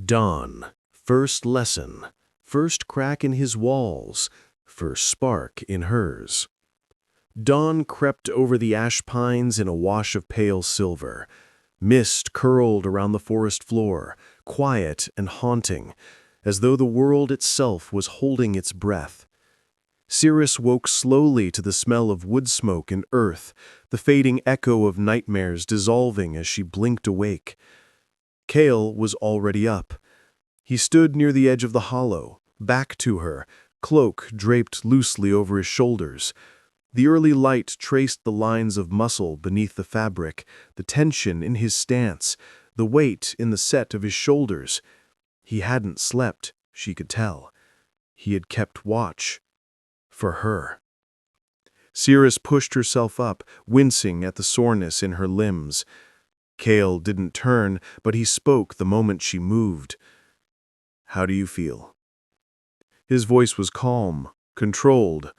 Dawn, first lesson, first crack in his walls, first spark in hers. Dawn crept over the ash pines in a wash of pale silver. Mist curled around the forest floor, quiet and haunting, as though the world itself was holding its breath. Seris woke slowly to the smell of wood smoke and earth, the fading echo of nightmares dissolving as she blinked awake. Kael was already up. He stood near the edge of the hollow, back to her, cloak draped loosely over his shoulders. The early light traced the lines of muscle beneath the fabric, the tension in his stance, the weight in the set of his shoulders. He hadn't slept, she could tell. He had kept watch. For her. Seris pushed herself up, wincing at the soreness in her limbs. Kael didn't turn, but he spoke the moment she moved. "How do you feel?" His voice was calm, controlled,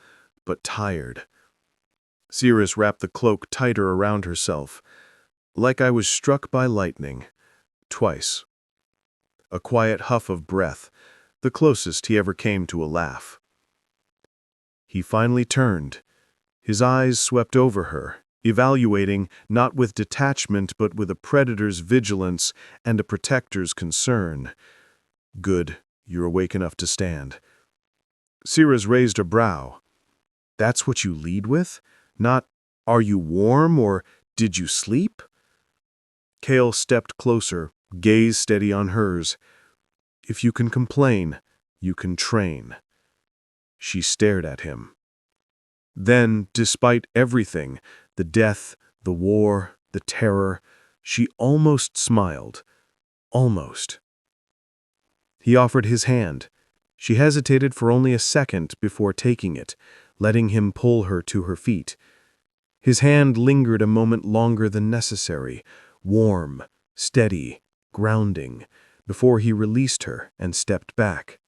but tired. Seris wrapped the cloak tighter around herself. "Like I was struck by lightning. Twice." A quiet huff of breath, the closest he ever came to a laugh. He finally turned. His eyes swept over her, evaluating not with detachment but with a predator's vigilance and a protector's concern. "Good, you're awake enough to stand." Seris raised a brow. "That's what you lead with? Not, 'Are you warm?' or 'Did you sleep?'" Kael stepped closer, gaze steady on hers. "If you can complain, you can train." She stared at him. Then, despite everything, the death, the war, the terror, she almost smiled. Almost. He offered his hand. She hesitated for only a second before taking it, letting him pull her to her feet. His hand lingered a moment longer than necessary, warm, steady, grounding, before he released her and stepped back.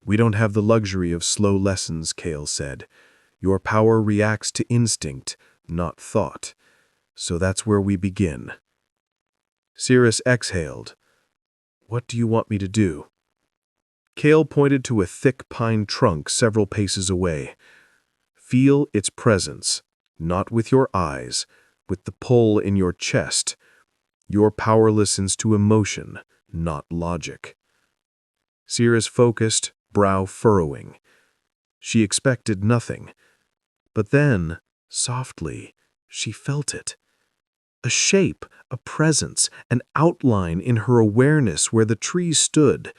"We don't have the luxury of slow lessons," Kael said. "Your power reacts to instinct, not thought. So that's where we begin." Seris exhaled. "What do you want me to do?" Kael pointed to a thick pine trunk several paces away. "Feel its presence, not with your eyes, with the pull in your chest. Your power listens to emotion, not logic." Seris focused, brow furrowing. She expected nothing. But then, softly, she felt it. A shape, a presence, an outline in her awareness where the tree stood.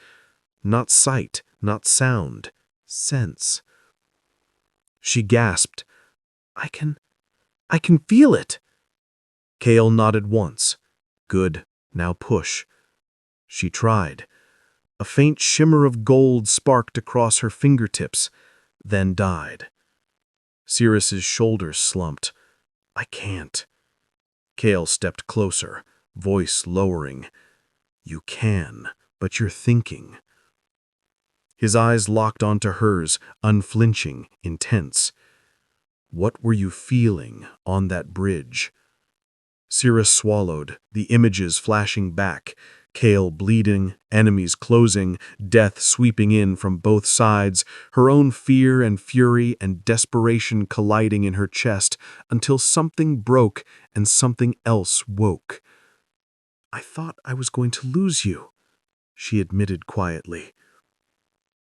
Not sight, not sound, sense. She gasped, I can feel it." Kael nodded once. "Good, now push." She tried. A faint shimmer of gold sparked across her fingertips, then died. Seris's shoulders slumped. "I can't." Kael stepped closer, voice lowering. "You can, but you're thinking." His eyes locked onto hers, unflinching, intense. "What were you feeling on that bridge?" Seris swallowed, the images flashing back. Kael bleeding, enemies closing, death sweeping in from both sides, her own fear and fury and desperation colliding in her chest until something broke and something else woke. "I thought I was going to lose you," she admitted quietly.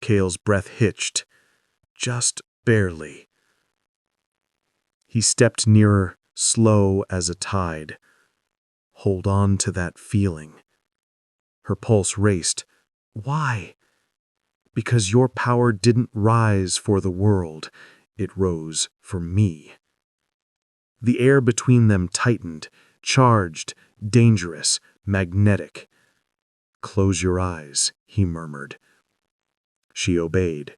Kael's breath hitched, just barely. He stepped nearer, slow as a tide. "Hold on to that feeling." Her pulse raced. "Why?" "Because your power didn't rise for the world. It rose for me." The air between them tightened, charged, dangerous, magnetic. "Close your eyes," he murmured. She obeyed.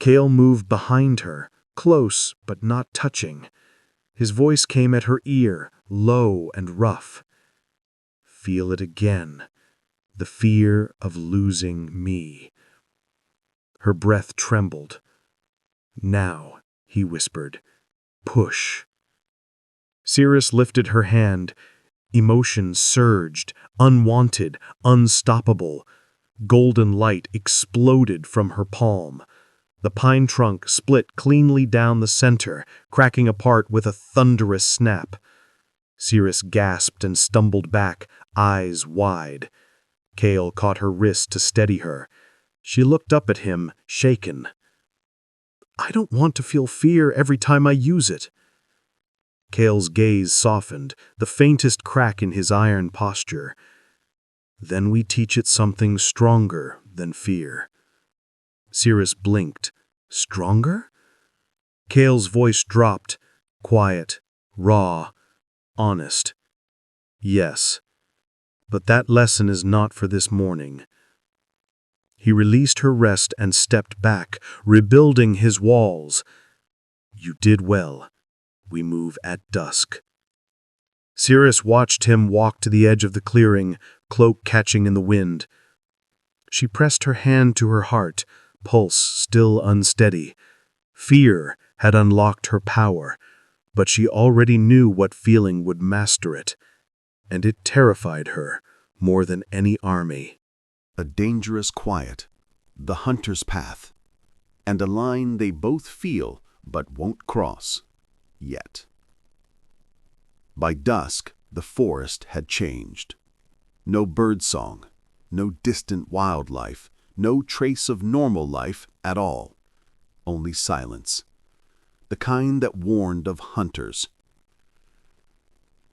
Kael moved behind her, close but not touching. His voice came at her ear, low and rough. "Feel it again. The fear of losing me." Her breath trembled. "Now," he whispered, "push." Seris lifted her hand. Emotion surged, unwanted, unstoppable. Golden light exploded from her palm. The pine trunk split cleanly down the center, cracking apart with a thunderous snap. Seris gasped and stumbled back, eyes wide. Kael caught her wrist to steady her. She looked up at him, shaken. "I don't want to feel fear every time I use it." Kael's gaze softened, the faintest crack in his iron posture. "Then we teach it something stronger than fear." Seris blinked. "Stronger?" Kael's voice dropped, quiet, raw, honest. "Yes, but that lesson is not for this morning." He released her wrist and stepped back, rebuilding his walls. "You did well. We move at dusk." Seris watched him walk to the edge of the clearing, cloak catching in the wind. She pressed her hand to her heart, pulse still unsteady. Fear had unlocked her power, but she already knew what feeling would master it, and it terrified her more than any army. A dangerous quiet, the hunter's path, and a line they both feel but won't cross, yet. By dusk, the forest had changed. No birdsong, no distant wildlife, no trace of normal life at all. Only silence, the kind that warned of hunters.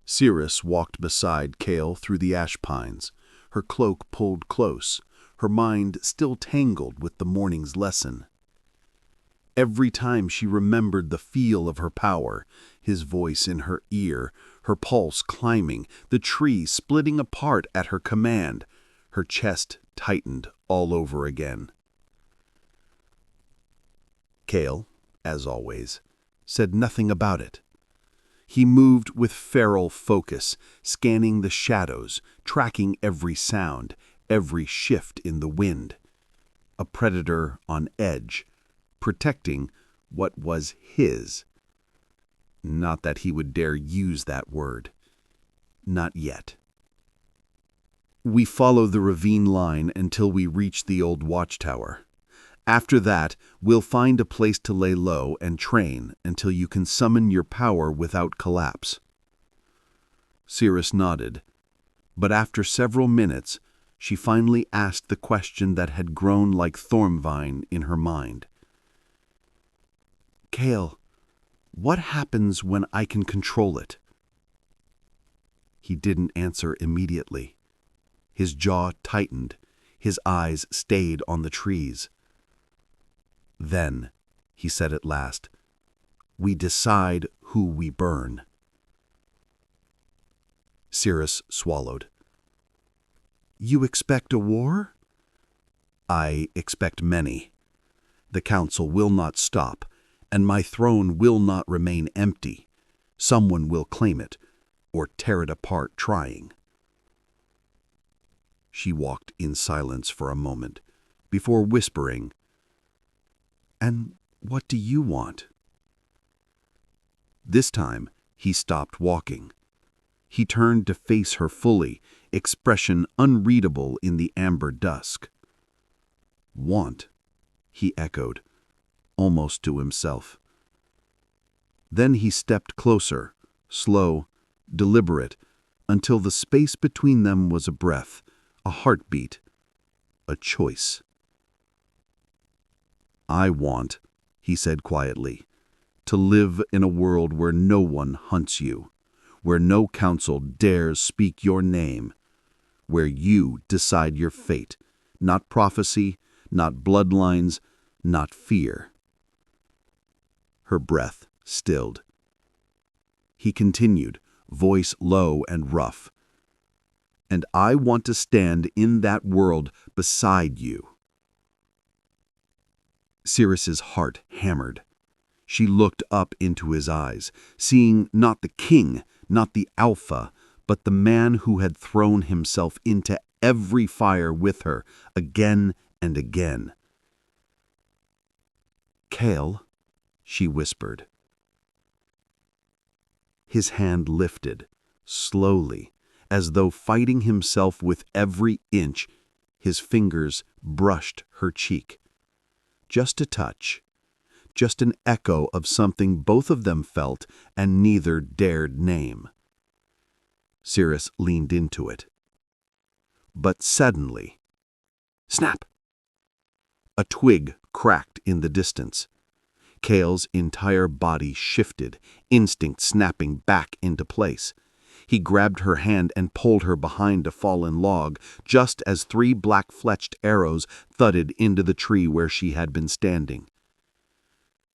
Seris walked beside Kael through the ash pines, her cloak pulled close, her mind still tangled with the morning's lesson. Every time she remembered the feel of her power, his voice in her ear, her pulse climbing, the tree splitting apart at her command, her chest tightened all over again. Kael, as always, said nothing about it. He moved with feral focus, scanning the shadows, tracking every sound, every shift in the wind. A predator on edge, protecting what was his. Not that he would dare use that word. Not yet. We follow the ravine line until we reach the old watchtower. After that, we'll find a place to lay low and train until you can summon your power without collapse. Seris nodded, but after several minutes, she finally asked the question that had grown like thornvine in her mind. "Kael, what happens when I can control it?" He didn't answer immediately. His jaw tightened, his eyes stayed on the trees. "Then," he said at last, "we decide who we burn." Seris swallowed. "You expect a war?" "I expect many. The council will not stop, and my throne will not remain empty. Someone will claim it, or tear it apart trying." She walked in silence for a moment, before whispering, "And what do you want?" This time, he stopped walking. He turned to face her fully, expression unreadable in the amber dusk. "Want," he echoed, almost to himself. Then he stepped closer, slow, deliberate, until the space between them was a breath, a heartbeat, a choice. "I want," he said quietly, "to live in a world where no one hunts you, where no council dares speak your name, where you decide your fate, not prophecy, not bloodlines, not fear." Her breath stilled. He continued, voice low and rough, "And I want to stand in that world beside you." Seris's heart hammered. She looked up into his eyes, seeing not the king, not the alpha, but the man who had thrown himself into every fire with her, again and again. "Kael," she whispered. His hand lifted, slowly, As though fighting himself with every inch, his fingers brushed her cheek. Just a touch. Just an echo of something both of them felt and neither dared name. Seris leaned into it. But suddenly, snap! A twig cracked in the distance. Kael's entire body shifted, instinct snapping back into place. He grabbed her hand and pulled her behind a fallen log, just as 3 black-fletched arrows thudded into the tree where she had been standing.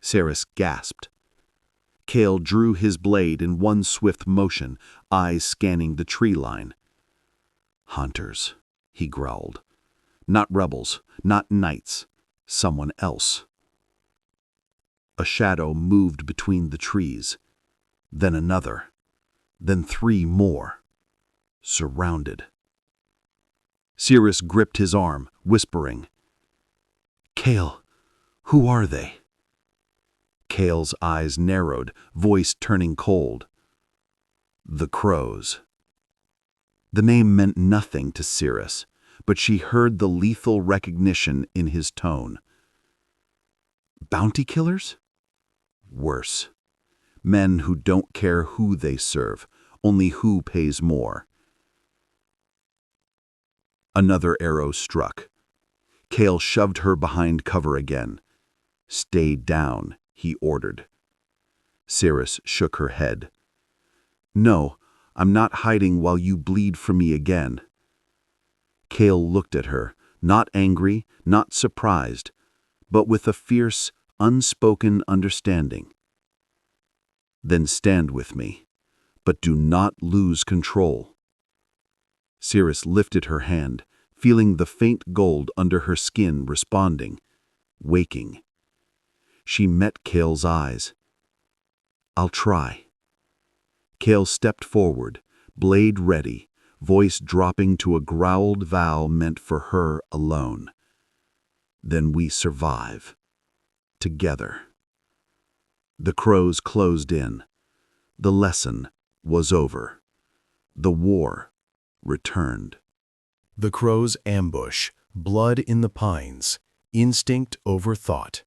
Seris gasped. Kael drew his blade in one swift motion, eyes scanning the tree line. "Hunters," he growled. "Not rebels, not knights, someone else." A shadow moved between the trees, then another, then 3 more, surrounded. Seris gripped his arm, whispering, "Kael, who are they?" Kael's eyes narrowed, voice turning cold. "The Crows." The name meant nothing to Seris, but she heard the lethal recognition in his tone. Bounty killers? Worse. Men who don't care who they serve, only who pays more. Another arrow struck. Kael shoved her behind cover again. "Stay down," he ordered. Seris shook her head. "No, I'm not hiding while you bleed for me again." Kael looked at her, not angry, not surprised, but with a fierce, unspoken understanding. "Then stand with me, but do not lose control." Seris lifted her hand, feeling the faint gold under her skin responding, waking. She met Kael's eyes. "I'll try." Kael stepped forward, blade ready, voice dropping to a growled vow meant for her alone. "Then we survive. Together." The crows closed in. The lesson was over. The war returned. The crow's ambush, blood in the pines, instinct over thought.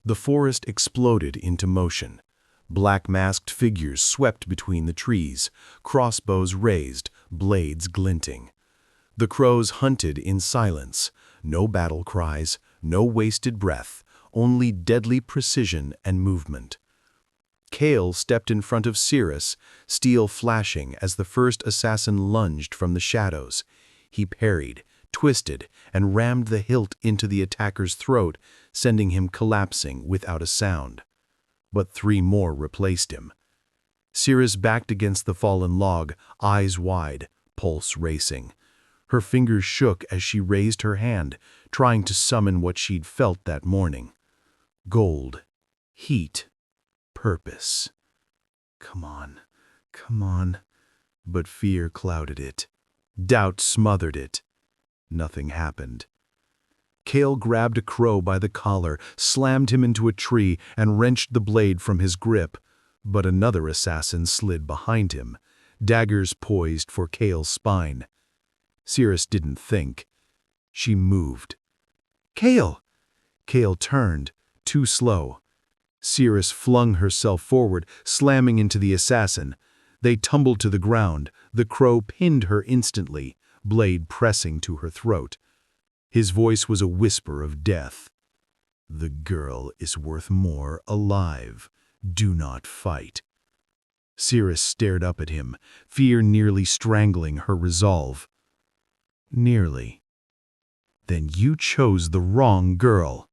The forest exploded into motion. Black-masked figures swept between the trees, crossbows raised, blades glinting. The crows hunted in silence, no battle cries, no wasted breath, only deadly precision and movement. Kael stepped in front of Seris, steel flashing as the first assassin lunged from the shadows. He parried, twisted, and rammed the hilt into the attacker's throat, sending him collapsing without a sound. But 3 more replaced him. Seris backed against the fallen log, eyes wide, pulse racing. Her fingers shook as she raised her hand, trying to summon what she'd felt that morning. Gold, heat, purpose. Come on, come on. But fear clouded it. Doubt smothered it. Nothing happened. Kael grabbed a crow by the collar, slammed him into a tree, and wrenched the blade from his grip. But another assassin slid behind him, daggers poised for Kael's spine. Seris didn't think. She moved. "Kael!" Kael turned, too slow. Seris flung herself forward, slamming into the assassin. They tumbled to the ground. The crow pinned her instantly, blade pressing to her throat. His voice was a whisper of death. "The girl is worth more alive. Do not fight." Seris stared up at him, fear nearly strangling her resolve. "Nearly. Then you chose the wrong girl."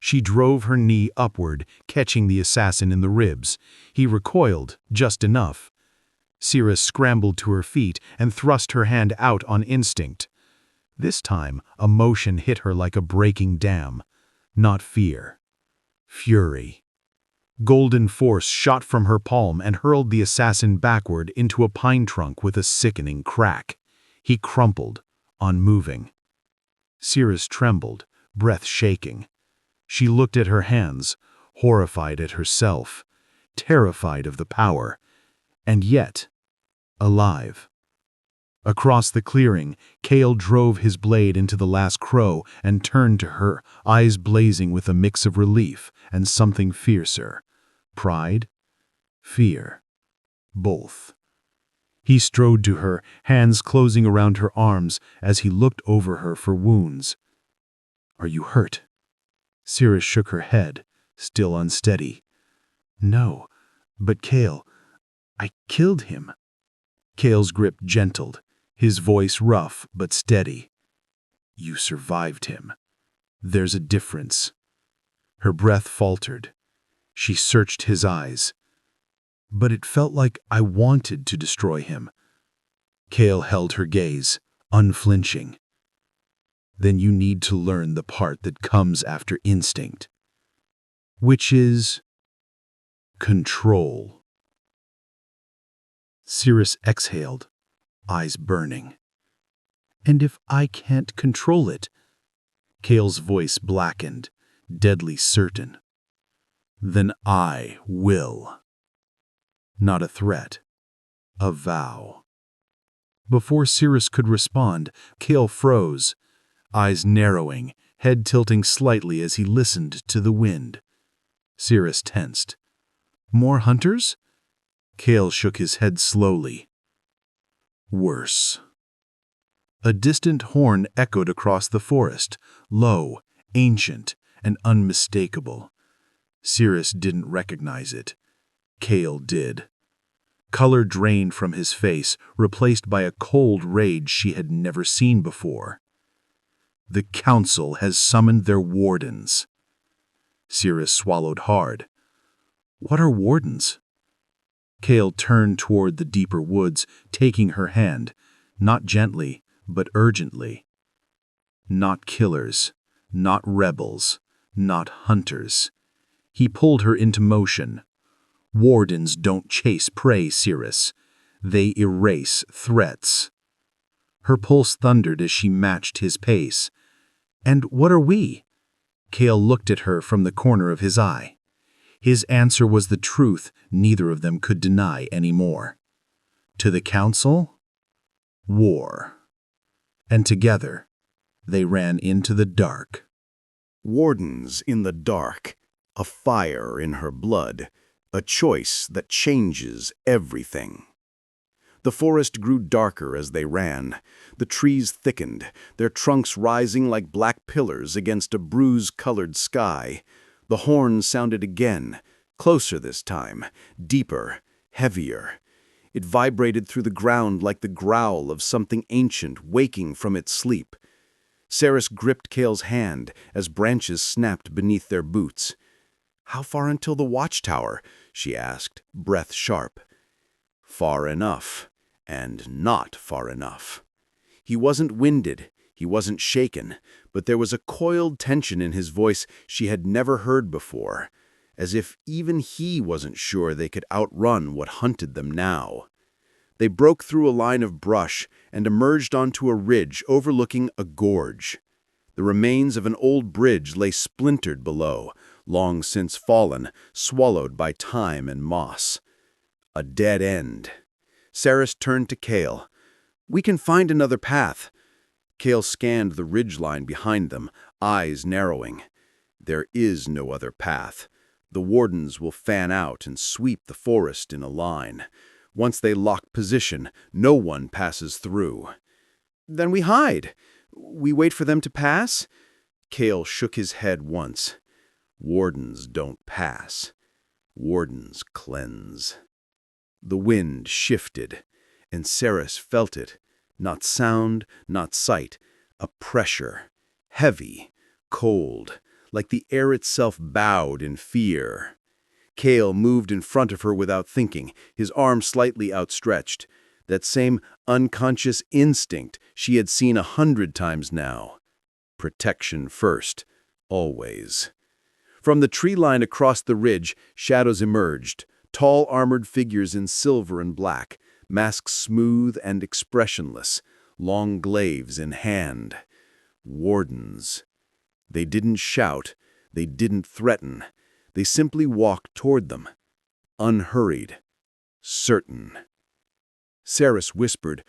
She drove her knee upward, catching the assassin in the ribs. He recoiled, just enough. Seris scrambled to her feet and thrust her hand out on instinct. This time, emotion hit her like a breaking dam. Not fear. Fury. Golden force shot from her palm and hurled the assassin backward into a pine trunk with a sickening crack. He crumpled, unmoving. Seris trembled, breath shaking. She looked at her hands, horrified at herself, terrified of the power, and yet alive. Across the clearing, Kael drove his blade into the last crow and turned to her, eyes blazing with a mix of relief and something fiercer. Pride? Fear? Both. He strode to her, hands closing around her arms as he looked over her for wounds. "Are you hurt?" Seris shook her head, still unsteady. "No, but Kael, I killed him." Kael's grip gentled, his voice rough but steady. "You survived him. There's a difference." Her breath faltered. She searched his eyes. "But it felt like I wanted to destroy him." Kael held her gaze, unflinching. "Then you need to learn the part that comes after instinct, which is control." Seris exhaled, eyes burning. "And if I can't control it?" Kael's voice blackened, deadly certain. "Then I will." Not a threat, a vow. Before Seris could respond, Kael froze, eyes narrowing, head tilting slightly as he listened to the wind. Seris tensed. "More hunters?" Kael shook his head slowly. "Worse." A distant horn echoed across the forest, low, ancient, and unmistakable. Seris didn't recognize it. Kael did. Color drained from his face, replaced by a cold rage she had never seen before. "The council has summoned their wardens." Seris swallowed hard. "What are wardens?" Kael turned toward the deeper woods, taking her hand, not gently, but urgently. Not killers, not rebels, not hunters. He pulled her into motion. "Wardens don't chase prey, Seris. They erase threats." Her pulse thundered as she matched his pace. "And what are we?" Kael looked at her from the corner of his eye. His answer was the truth neither of them could deny anymore. To the council? War. And together, they ran into the dark. Wardens in the dark, a fire in her blood, a choice that changes everything. The forest grew darker as they ran. The trees thickened, their trunks rising like black pillars against a bruise-colored sky. The horn sounded again, closer this time, deeper, heavier. It vibrated through the ground like the growl of something ancient waking from its sleep. Seris gripped Kael's hand as branches snapped beneath their boots. "How far until the watchtower?" she asked, breath sharp. Far enough, and not far enough. He wasn't winded, he wasn't shaken, but there was a coiled tension in his voice she had never heard before, as if even he wasn't sure they could outrun what hunted them now. They broke through a line of brush and emerged onto a ridge overlooking a gorge. The remains of an old bridge lay splintered below, long since fallen, swallowed by time and moss. A dead end. Seris turned to Kael. "We can find another path." Kael scanned the ridgeline behind them, eyes narrowing. "There is no other path. The wardens will fan out and sweep the forest in a line. Once they lock position, no one passes through." "Then we hide. We wait for them to pass?" Kael shook his head once. "Wardens don't pass. Wardens cleanse." The wind shifted, and Seris felt it. Not sound, not sight. A pressure. Heavy, cold, like the air itself bowed in fear. Kael moved in front of her without thinking, his arm slightly outstretched. That same unconscious instinct she had seen 100 times now. Protection first, always. From the tree line across the ridge, shadows emerged, tall armored figures in silver and black, masks smooth and expressionless, long glaives in hand. Wardens. They didn't shout, they didn't threaten. They simply walked toward them, unhurried, certain. Seris whispered,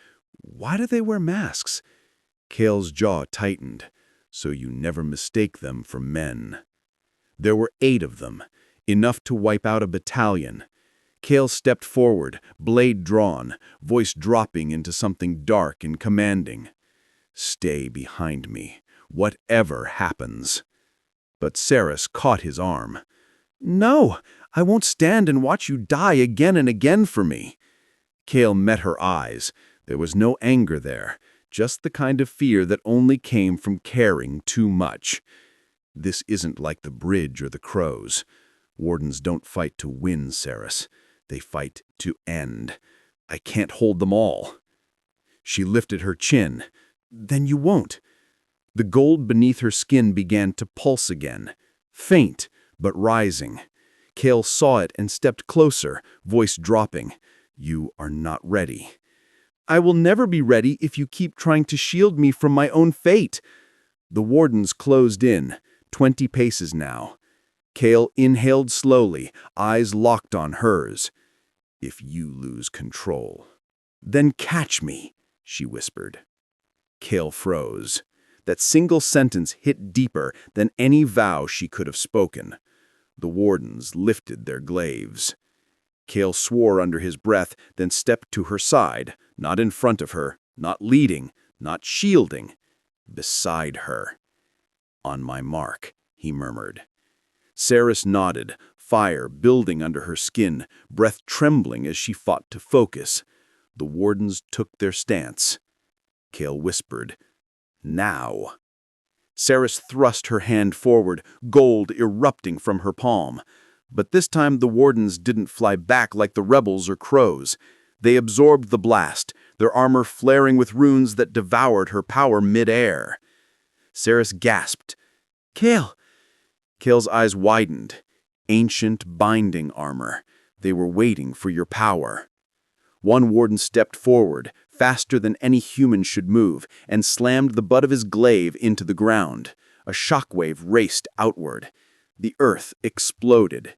Why do they wear masks? Kael's jaw tightened. So you never mistake them for men. There were 8 of them, enough to wipe out a battalion. Kael stepped forward, blade drawn, voice dropping into something dark and commanding. Stay behind me, whatever happens. But Seris caught his arm. No, I won't stand and watch you die again and again for me. Kael met her eyes. There was no anger there, just the kind of fear that only came from caring too much. This isn't like the bridge or the crows. Wardens don't fight to win, Seris. They fight to end. I can't hold them all. She lifted her chin. Then you won't. The gold beneath her skin began to pulse again. Faint, but rising. Kael saw it and stepped closer, voice dropping. You are not ready. I will never be ready if you keep trying to shield me from my own fate. The wardens closed in, 20 paces now. Kael inhaled slowly, eyes locked on hers. If you lose control, then catch me, she whispered. Kael froze. That single sentence hit deeper than any vow she could have spoken. The wardens lifted their glaives. Kael swore under his breath, then stepped to her side, not in front of her, not leading, not shielding, beside her. On my mark, he murmured. Seris nodded, fire building under her skin, breath trembling as she fought to focus. The wardens took their stance. Kael whispered, Now. Seris thrust her hand forward, gold erupting from her palm. But this time the wardens didn't fly back like the rebels or crows. They absorbed the blast, their armor flaring with runes that devoured her power mid-air. Seris gasped, Kael! Kael's eyes widened. Ancient binding armor. They were waiting for your power. One warden stepped forward, faster than any human should move, and slammed the butt of his glaive into the ground. A shockwave raced outward. The earth exploded.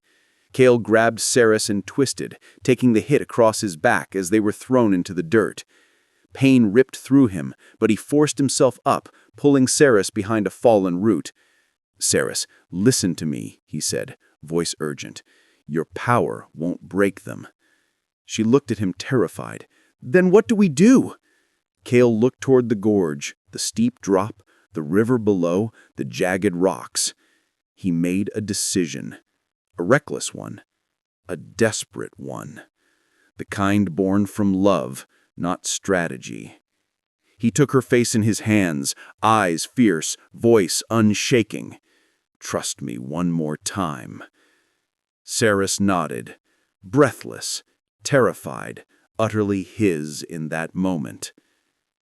Kael grabbed Seris and twisted, taking the hit across his back as they were thrown into the dirt. Pain ripped through him, but he forced himself up, pulling Seris behind a fallen root. Seris, listen to me, he said, voice urgent. Your power won't break them. She looked at him terrified. Then what do we do? Kael looked toward the gorge, the steep drop, the river below, the jagged rocks. He made a decision. A reckless one. A desperate one. The kind born from love, not strategy. He took her face in his hands, eyes fierce, voice unshaking. Trust me one more time. Seris nodded, breathless, terrified, utterly his in that moment.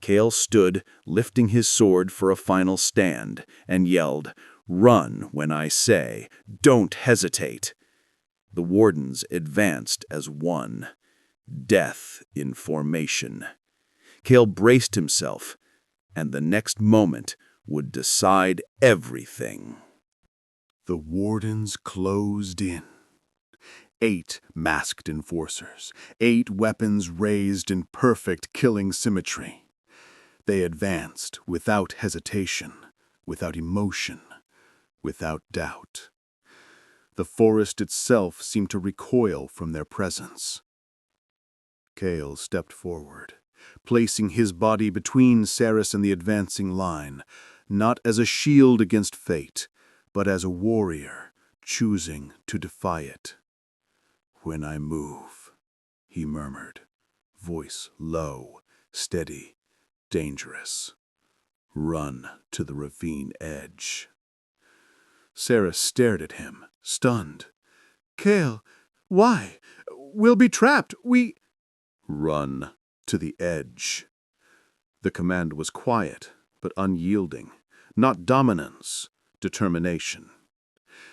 Kael stood, lifting his sword for a final stand, and yelled, Run when I say, don't hesitate. The wardens advanced as one. Death in formation. Kael braced himself, and the next moment would decide everything. The wardens closed in. 8 masked enforcers, 8 weapons raised in perfect killing symmetry. They advanced without hesitation, without emotion, without doubt. The forest itself seemed to recoil from their presence. Kael stepped forward, placing his body between Seris and the advancing line, not as a shield against fate, but as a warrior choosing to defy it. When I move, he murmured, voice low, steady, dangerous. Run to the ravine edge. Seris stared at him, stunned. Kael, why? We'll be trapped. Run to the edge. The command was quiet, but unyielding. Not dominance, determination.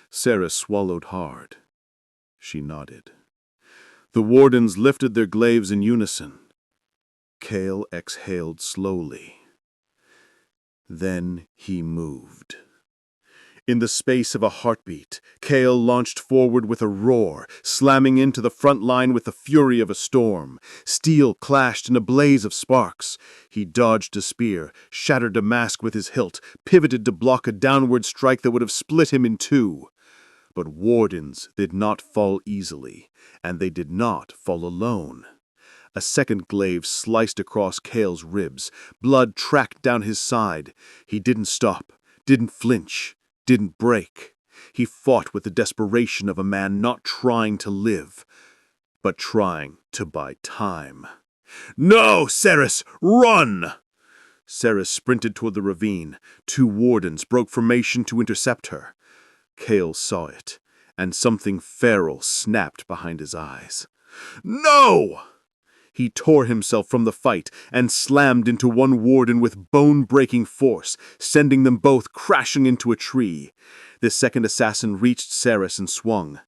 Seris swallowed hard. She nodded. The wardens lifted their glaives in unison. Kael exhaled slowly. Then he moved. In the space of a heartbeat, Kael launched forward with a roar, slamming into the front line with the fury of a storm. Steel clashed in a blaze of sparks. He dodged a spear, shattered a mask with his hilt, pivoted to block a downward strike that would have split him in two. But wardens did not fall easily, and they did not fall alone. A second glaive sliced across Kael's ribs. Blood tracked down his side. He didn't stop, didn't flinch, didn't break. He fought with the desperation of a man not trying to live, but trying to buy time. "No, Seris, run!" Seris sprinted toward the ravine. Two wardens broke formation to intercept her. Kael saw it, and something feral snapped behind his eyes. "No!" He tore himself from the fight and slammed into one warden with bone-breaking force, sending them both crashing into a tree. The second assassin reached Seris and swung.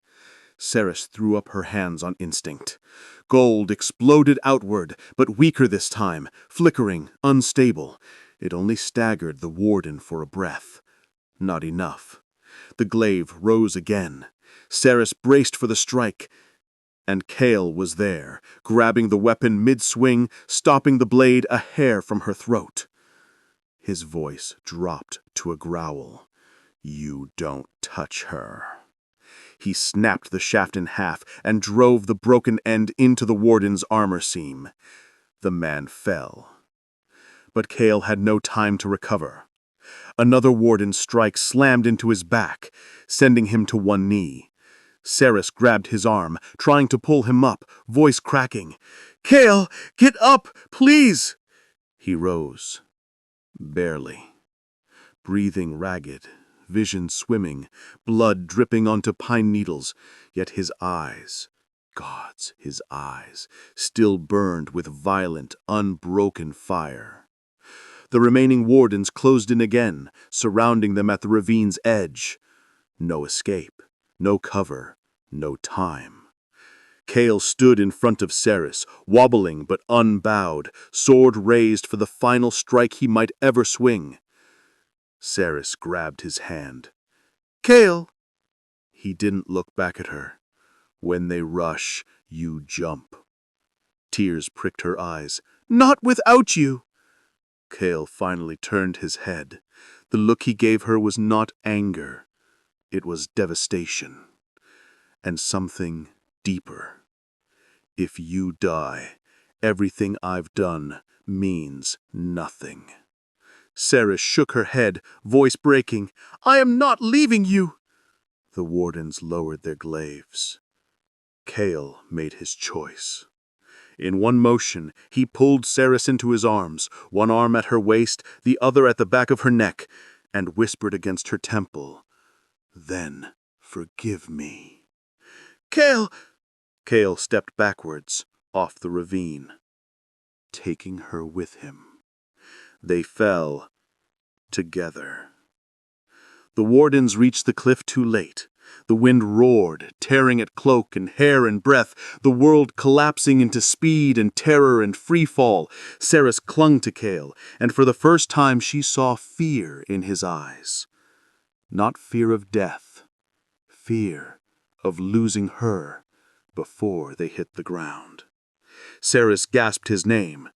Seris threw up her hands on instinct. Gold exploded outward, but weaker this time, flickering, unstable. It only staggered the warden for a breath. Not enough. The glaive rose again. Seris braced for the strike. And Kael was there, grabbing the weapon mid-swing, stopping the blade a hair from her throat. His voice dropped to a growl. "You don't touch her." He snapped the shaft in half and drove the broken end into the warden's armor seam. The man fell. But Kael had no time to recover. Another warden's strike slammed into his back, sending him to one knee. Seris grabbed his arm, trying to pull him up, voice cracking. "Kael, get up, please!" He rose. Barely. Breathing ragged, vision swimming, blood dripping onto pine needles, yet his eyes, gods, his eyes, still burned with violent, unbroken fire. The remaining wardens closed in again, surrounding them at the ravine's edge. No escape. No cover, no time. Kael stood in front of Seris, wobbling but unbowed, sword raised for the final strike he might ever swing. Seris grabbed his hand. "Kael!" He didn't look back at her. "When they rush, you jump." Tears pricked her eyes. "Not without you!" Kael finally turned his head. The look he gave her was not anger. It was devastation, and something deeper. "If you die, everything I've done means nothing." Seris shook her head, voice breaking. "I am not leaving you!" The wardens lowered their glaives. Kael made his choice. In one motion, he pulled Seris into his arms, one arm at her waist, the other at the back of her neck, and whispered against her temple, "Then forgive me." "Kael!" Kael stepped backwards, off the ravine, taking her with him. They fell together. The wardens reached the cliff too late. The wind roared, tearing at cloak and hair and breath, the world collapsing into speed and terror and free fall. Seris clung to Kael, and for the first time she saw fear in his eyes. Not fear of death, fear of losing her before they hit the ground. Seris gasped his name.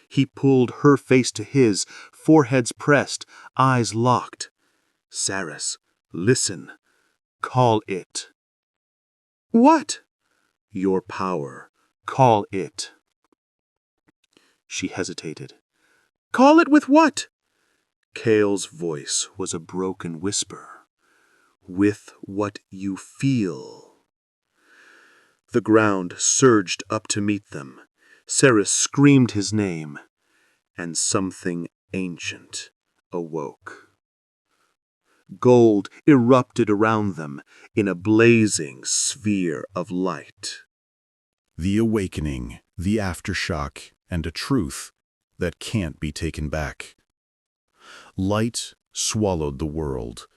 He pulled her face to his, foreheads pressed, eyes locked. "Seris, listen. Call it." "What?" "Your power. Call it." She hesitated. "Call it with what?" Kael's voice was a broken whisper. "With what you feel." The ground surged up to meet them. Seris screamed his name, and something ancient awoke. Gold erupted around them in a blazing sphere of light. The awakening, the aftershock, and a truth that can't be taken back. Light swallowed the world.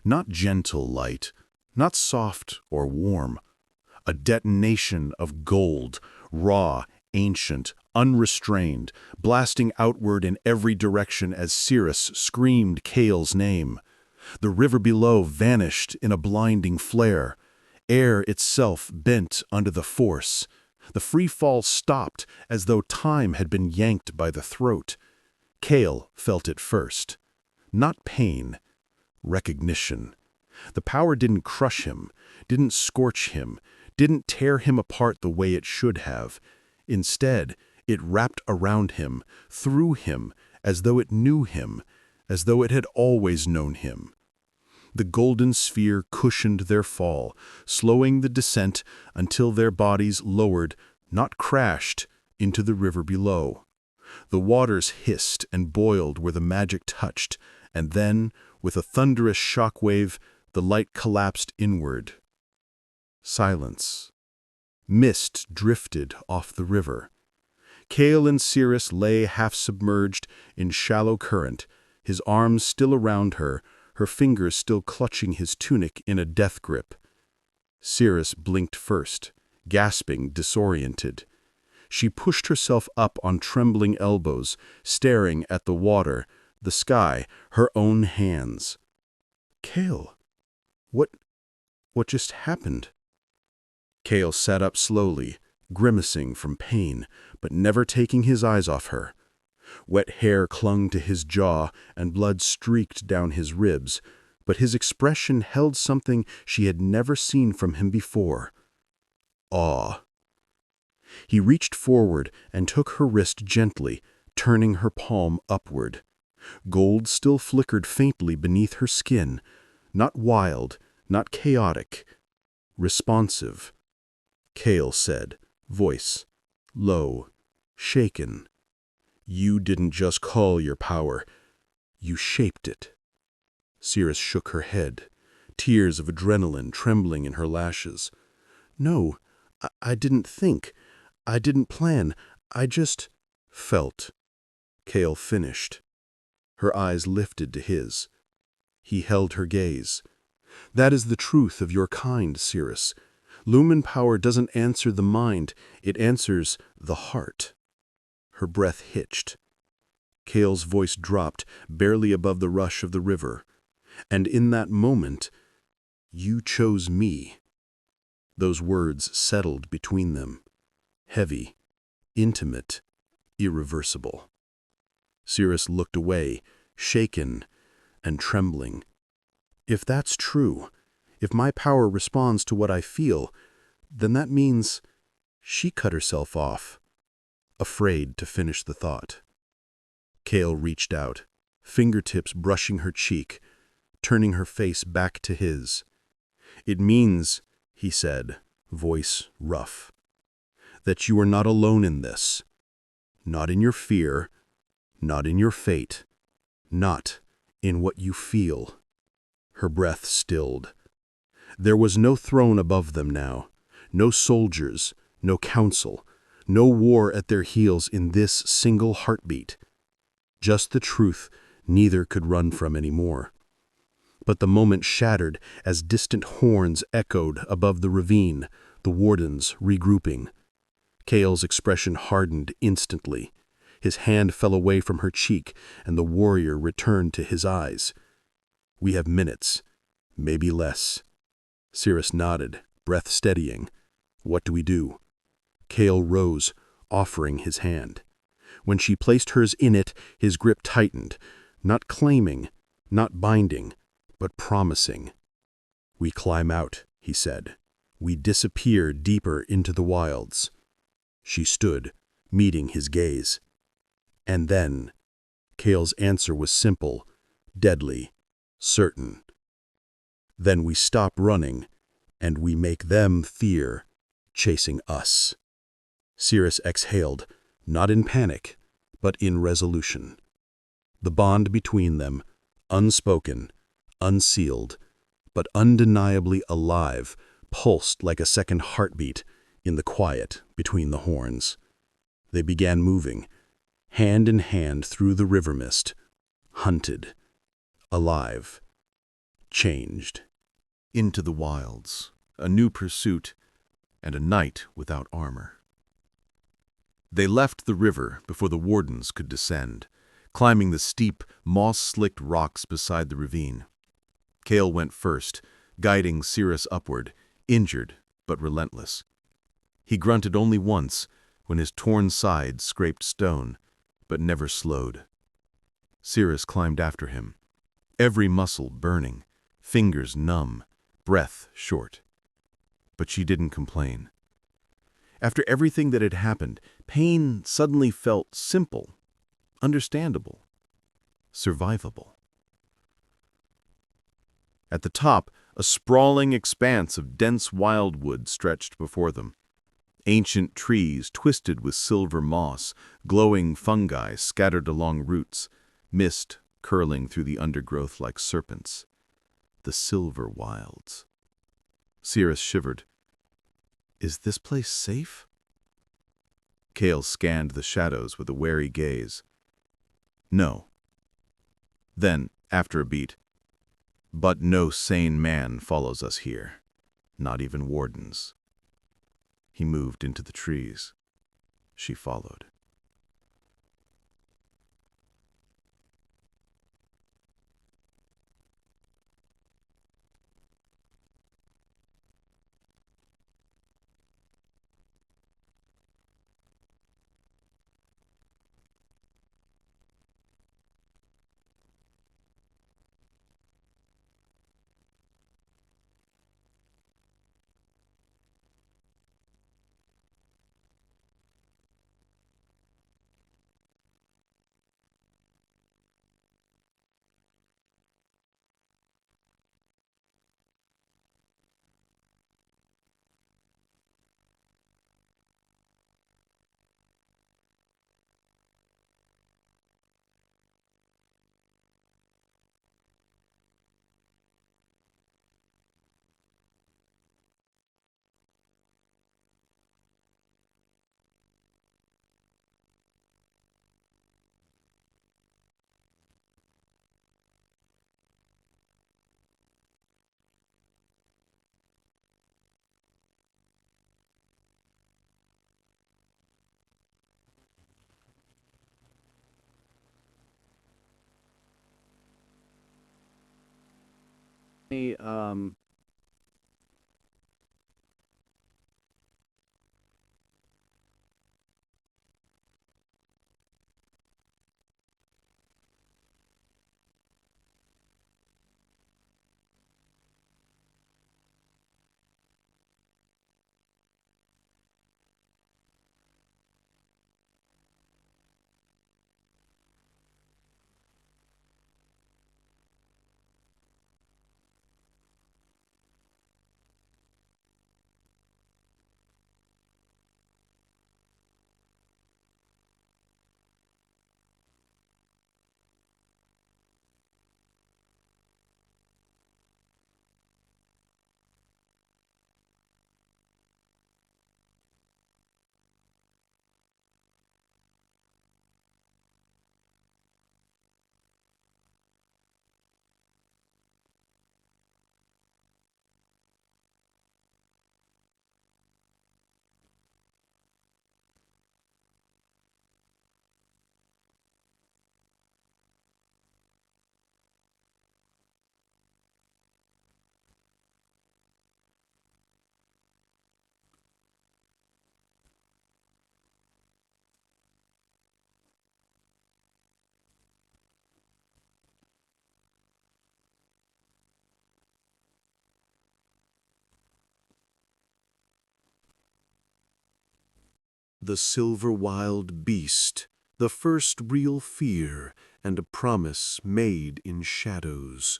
Not gentle light, not soft or warm. A detonation of gold, raw, ancient, unrestrained, blasting outward in every direction as Seris screamed Kael's name. The river below vanished in a blinding flare. Air itself bent under the force. The free fall stopped as though time had been yanked by the throat. Kael felt it first. Not pain, recognition. The power didn't crush him, didn't scorch him, didn't tear him apart the way it should have. Instead, it wrapped around him, through him, as though it knew him, as though it had always known him. The golden sphere cushioned their fall, slowing the descent until their bodies lowered, not crashed, into the river below. The waters hissed and boiled where the magic touched, and then, with a thunderous shockwave, the light collapsed inward. Silence. Mist drifted off the river. Kael and Seris lay half-submerged in shallow current, his arms still around her, her fingers still clutching his tunic in a death grip. Seris blinked first, gasping, disoriented. She pushed herself up on trembling elbows, staring at the water, the sky, her own hands. Kael, what just happened? Kael sat up slowly, grimacing from pain, but never taking his eyes off her. Wet hair clung to his jaw and blood streaked down his ribs, but his expression held something she had never seen from him before. Awe. He reached forward and took her wrist gently, turning her palm upward. Gold still flickered faintly beneath her skin, not wild, not chaotic, responsive. Kael said, voice low, shaken. You didn't just call your power, you shaped it. Seris shook her head, tears of adrenaline trembling in her lashes. No, I didn't think. I didn't plan. I just felt. Kael finished. Her eyes lifted to his. He held her gaze. That is the truth of your kind, Seris. Lumen power doesn't answer the mind, it answers the heart. Her breath hitched. Kael's voice dropped, barely above the rush of the river. And in that moment, you chose me. Those words settled between them. Heavy, intimate, irreversible. Seris looked away, shaken and trembling. If that's true, if my power responds to what I feel, then that means she cut herself off, afraid to finish the thought. Kael reached out, fingertips brushing her cheek, turning her face back to his. It means, he said, voice rough, that you are not alone in this. Not in your fear, not in your fate, not in what you feel. Her breath stilled. There was no throne above them now, no soldiers, no council, no war at their heels in this single heartbeat. Just the truth neither could run from anymore. But the moment shattered as distant horns echoed above the ravine, the wardens regrouping. Kael's expression hardened instantly. His hand fell away from her cheek, and the warrior returned to his eyes. We have minutes, maybe less. Seris nodded, breath steadying. What do we do? Kael rose, offering his hand. When she placed hers in it, his grip tightened, not claiming, not binding, but promising. We climb out, he said. We disappear deeper into the wilds. She stood, meeting his gaze. And then, Kael's answer was simple, deadly, certain. Then we stop running, and we make them fear, chasing us. Seris exhaled, not in panic, but in resolution. The bond between them, unspoken, unsealed, but undeniably alive, pulsed like a second heartbeat in the quiet between the horns. They began moving, hand in hand through the river mist, hunted, alive, changed. Into the wilds, a new pursuit, and a night without armor. They left the river before the wardens could descend, climbing the steep, moss-slicked rocks beside the ravine. Kael went first, guiding Seris upward, injured but relentless. He grunted only once when his torn side scraped stone, but never slowed. Seris climbed after him, every muscle burning, fingers numb, breath short. But she didn't complain. After everything that had happened, pain suddenly felt simple, understandable, survivable. At the top, a sprawling expanse of dense wildwood stretched before them. Ancient trees twisted with silver moss, glowing fungi scattered along roots, mist curling through the undergrowth like serpents. The silver wilds. Seris shivered. Is this place safe? Kael scanned the shadows with a wary gaze. No. Then, after a beat, but no sane man follows us here, not even wardens. He moved into the trees. She followed. Hey, The silver wild beast, the first real fear, and a promise made in shadows.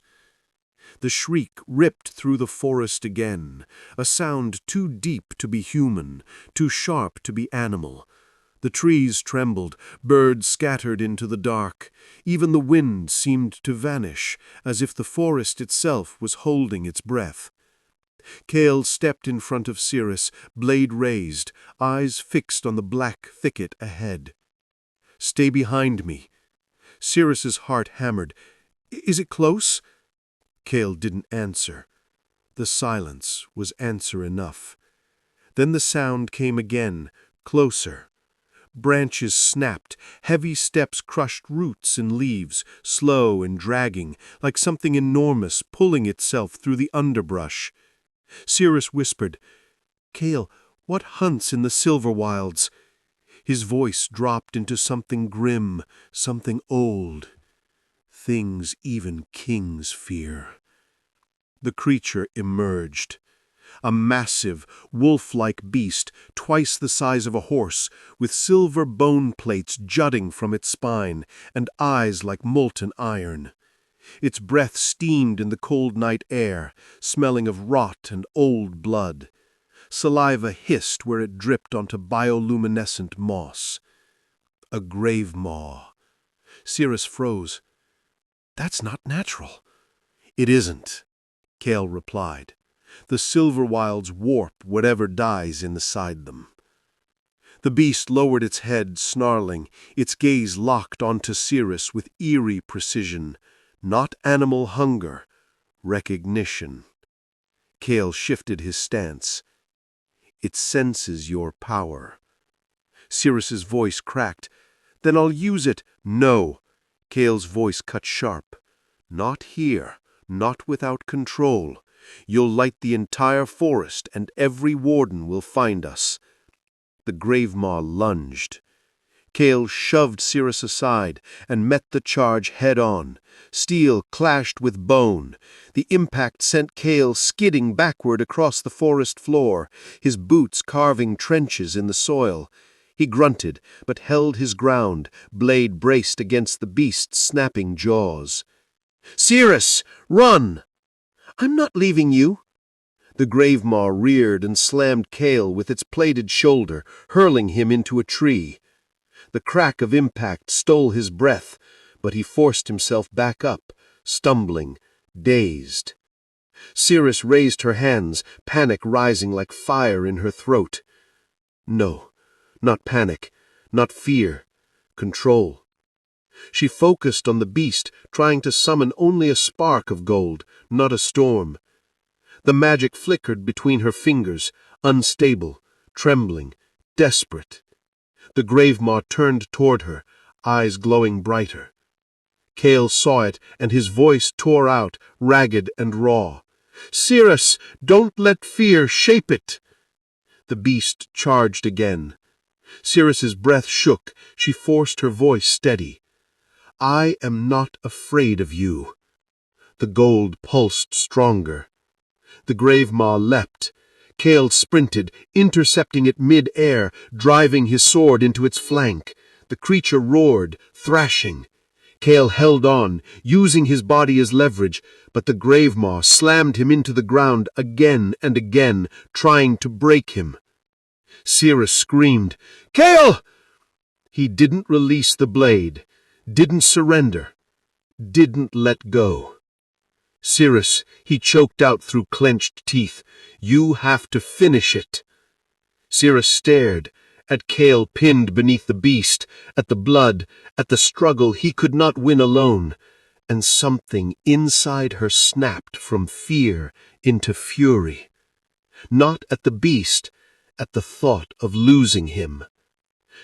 The shriek ripped through the forest again, a sound too deep to be human, too sharp to be animal. The trees trembled, birds scattered into the dark. Even the wind seemed to vanish, as if the forest itself was holding its breath. Kael stepped in front of Seris, blade raised, eyes fixed on the black thicket ahead. "Stay behind me." Seris's heart hammered. "Is it close?" Kael didn't answer. The silence was answer enough. Then the sound came again, closer. Branches snapped, heavy steps crushed roots and leaves, slow and dragging, like something enormous pulling itself through the underbrush. Seris whispered, "Kael, what hunts in the silver wilds?" His voice dropped into something grim, something old. Things even kings fear. The creature emerged. A massive, wolf-like beast, twice the size of a horse, with silver bone plates jutting from its spine and eyes like molten iron. Its breath steamed in the cold night air, smelling of rot and old blood. Saliva hissed where it dripped onto bioluminescent moss. A grave maw. Seris froze. "That's not natural." "It isn't," Kael replied. "The silver wilds warp whatever dies inside them." The beast lowered its head, snarling, its gaze locked onto Seris with eerie precision. Not animal hunger, recognition. Kael shifted his stance. "It senses your power." Seris's voice cracked. "Then I'll use it." "No." Kael's voice cut sharp. "Not here, not without control. You'll light the entire forest, and every warden will find us." The Gravemaw lunged. Kael shoved Seris aside and met the charge head-on. Steel clashed with bone. The impact sent Kael skidding backward across the forest floor, his boots carving trenches in the soil. He grunted, but held his ground, blade braced against the beast's snapping jaws. "Seris, run!" "I'm not leaving you." The Gravemaw reared and slammed Kael with its plated shoulder, hurling him into a tree. The crack of impact stole his breath, but he forced himself back up, stumbling, dazed. Seris raised her hands, panic rising like fire in her throat. No, not panic, not fear, control. She focused on the beast, trying to summon only a spark of gold, not a storm. The magic flickered between her fingers, unstable, trembling, desperate. The Gravemaw turned toward her, eyes glowing brighter. Kael saw it, and his voice tore out, ragged and raw. "Seris, don't let fear shape it!" The beast charged again. Seris's breath shook. She forced her voice steady. "I am not afraid of you." The gold pulsed stronger. The Gravemaw leapt. Kael sprinted, intercepting it mid-air, driving his sword into its flank. The creature roared, thrashing. Kael held on, using his body as leverage, but the Gravemaw slammed him into the ground again and again, trying to break him. Seris screamed, "Kael!" He didn't release the blade, didn't surrender, didn't let go. "Seris," he choked out through clenched teeth, "you have to finish it." Seris stared, at Kael pinned beneath the beast, at the blood, at the struggle he could not win alone, and something inside her snapped from fear into fury. Not at the beast, at the thought of losing him.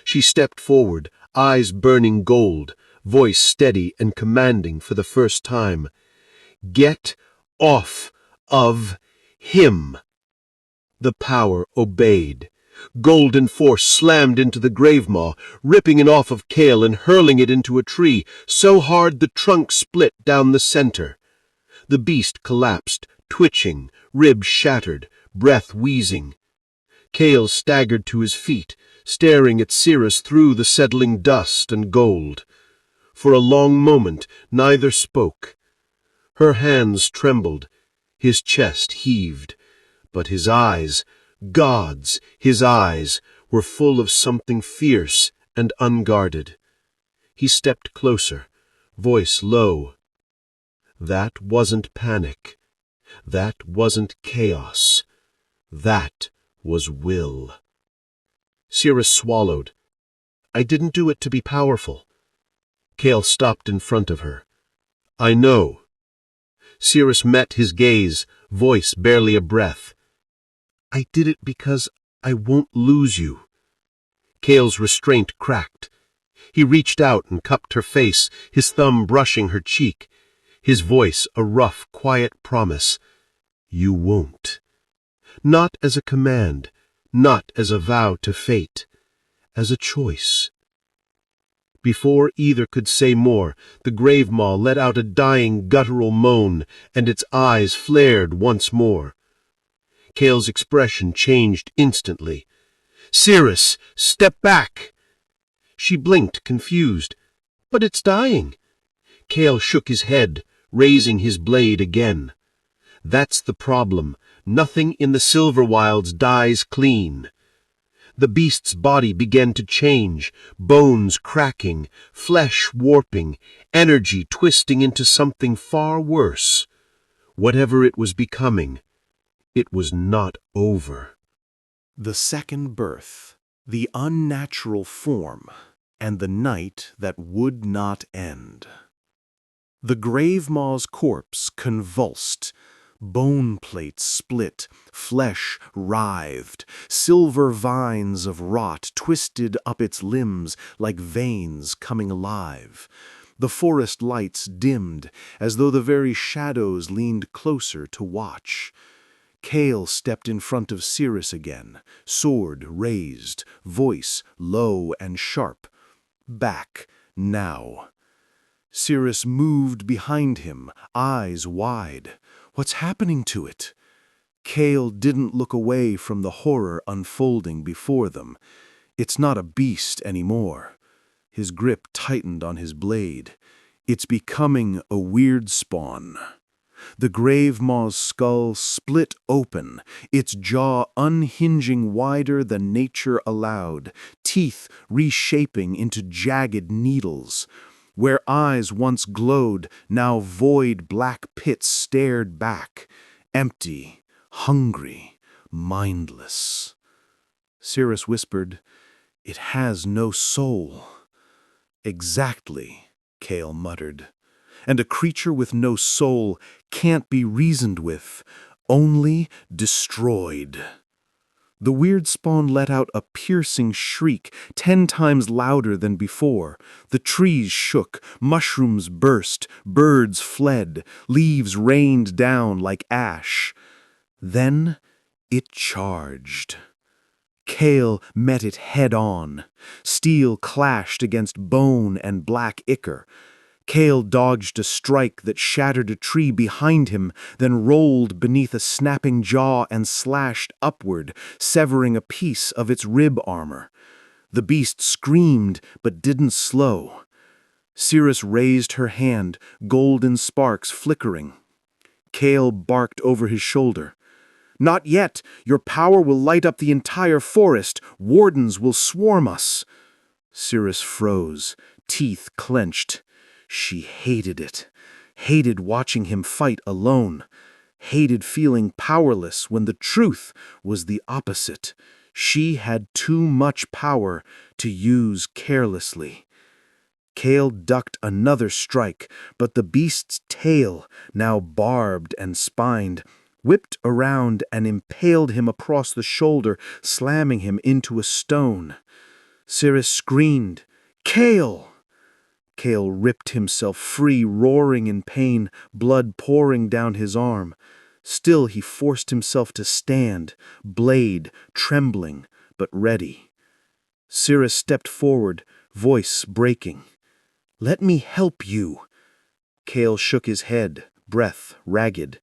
She stepped forward, eyes burning gold, voice steady and commanding for the first time. "Get off of him." The power obeyed. Golden force slammed into the Gravemaw, ripping it off of Kael and hurling it into a tree, so hard the trunk split down the center. The beast collapsed, twitching, ribs shattered, breath wheezing. Kael staggered to his feet, staring at Seris through the settling dust and gold. For a long moment neither spoke. Her hands trembled, his chest heaved, but his eyes, God's, his eyes, were full of something fierce and unguarded. He stepped closer, voice low. That wasn't panic. That wasn't chaos. That was will. Seris swallowed. "I didn't do it to be powerful." Kael stopped in front of her. "I know." Seris met his gaze, voice barely a breath. "I did it because I won't lose you." Kael's restraint cracked. He reached out and cupped her face, his thumb brushing her cheek. His voice a rough, quiet promise. You won't. Not as a command, not as a vow to fate, as a choice. Before either could say more, the grave maw let out a dying, guttural moan, and its eyes flared once more. Kael's expression changed instantly. Seris, step back! She blinked, confused. But it's dying. Kael shook his head, raising his blade again. That's the problem. Nothing in the Silver Wilds dies clean. The beast's body began to change, bones cracking, flesh warping, energy twisting into something far worse. Whatever it was becoming, it was not over. The second birth, the unnatural form, and the night that would not end. The grave maw's corpse convulsed. Bone plates split, flesh writhed, silver vines of rot twisted up its limbs like veins coming alive. The forest lights dimmed, as though the very shadows leaned closer to watch. Kael stepped in front of Seris again, sword raised, voice low and sharp. Back, now. Seris moved behind him, eyes wide. What's happening to it? Kael didn't look away from the horror unfolding before them. It's not a beast anymore. His grip tightened on his blade. It's becoming a weird spawn. The grave maw's skull split open, its jaw unhinging wider than nature allowed, teeth reshaping into jagged needles. Where eyes once glowed, now void black pits stared back, empty, hungry, mindless. Seris whispered, "It has no soul." "Exactly," Kael muttered. "And a creature with no soul can't be reasoned with, only destroyed." The weird spawn let out a piercing shriek, 10 times louder than before. The trees shook, mushrooms burst, birds fled, leaves rained down like ash. Then it charged. Kael met it head-on. Steel clashed against bone and black ichor. Kael dodged a strike that shattered a tree behind him, then rolled beneath a snapping jaw and slashed upward, severing a piece of its rib armor. The beast screamed, but didn't slow. Seris raised her hand, golden sparks flickering. Kael barked over his shoulder. "Not yet! Your power will light up the entire forest. Wardens will swarm us." Seris froze, teeth clenched. She hated it, hated watching him fight alone, hated feeling powerless when the truth was the opposite. She had too much power to use carelessly. Kael ducked another strike, but the beast's tail, now barbed and spined, whipped around and impaled him across the shoulder, slamming him into a stone. Seris screamed, "Kael!" Kael ripped himself free, roaring in pain, blood pouring down his arm. Still he forced himself to stand, blade trembling, but ready. Seris stepped forward, voice breaking. "Let me help you." Kael shook his head, breath ragged.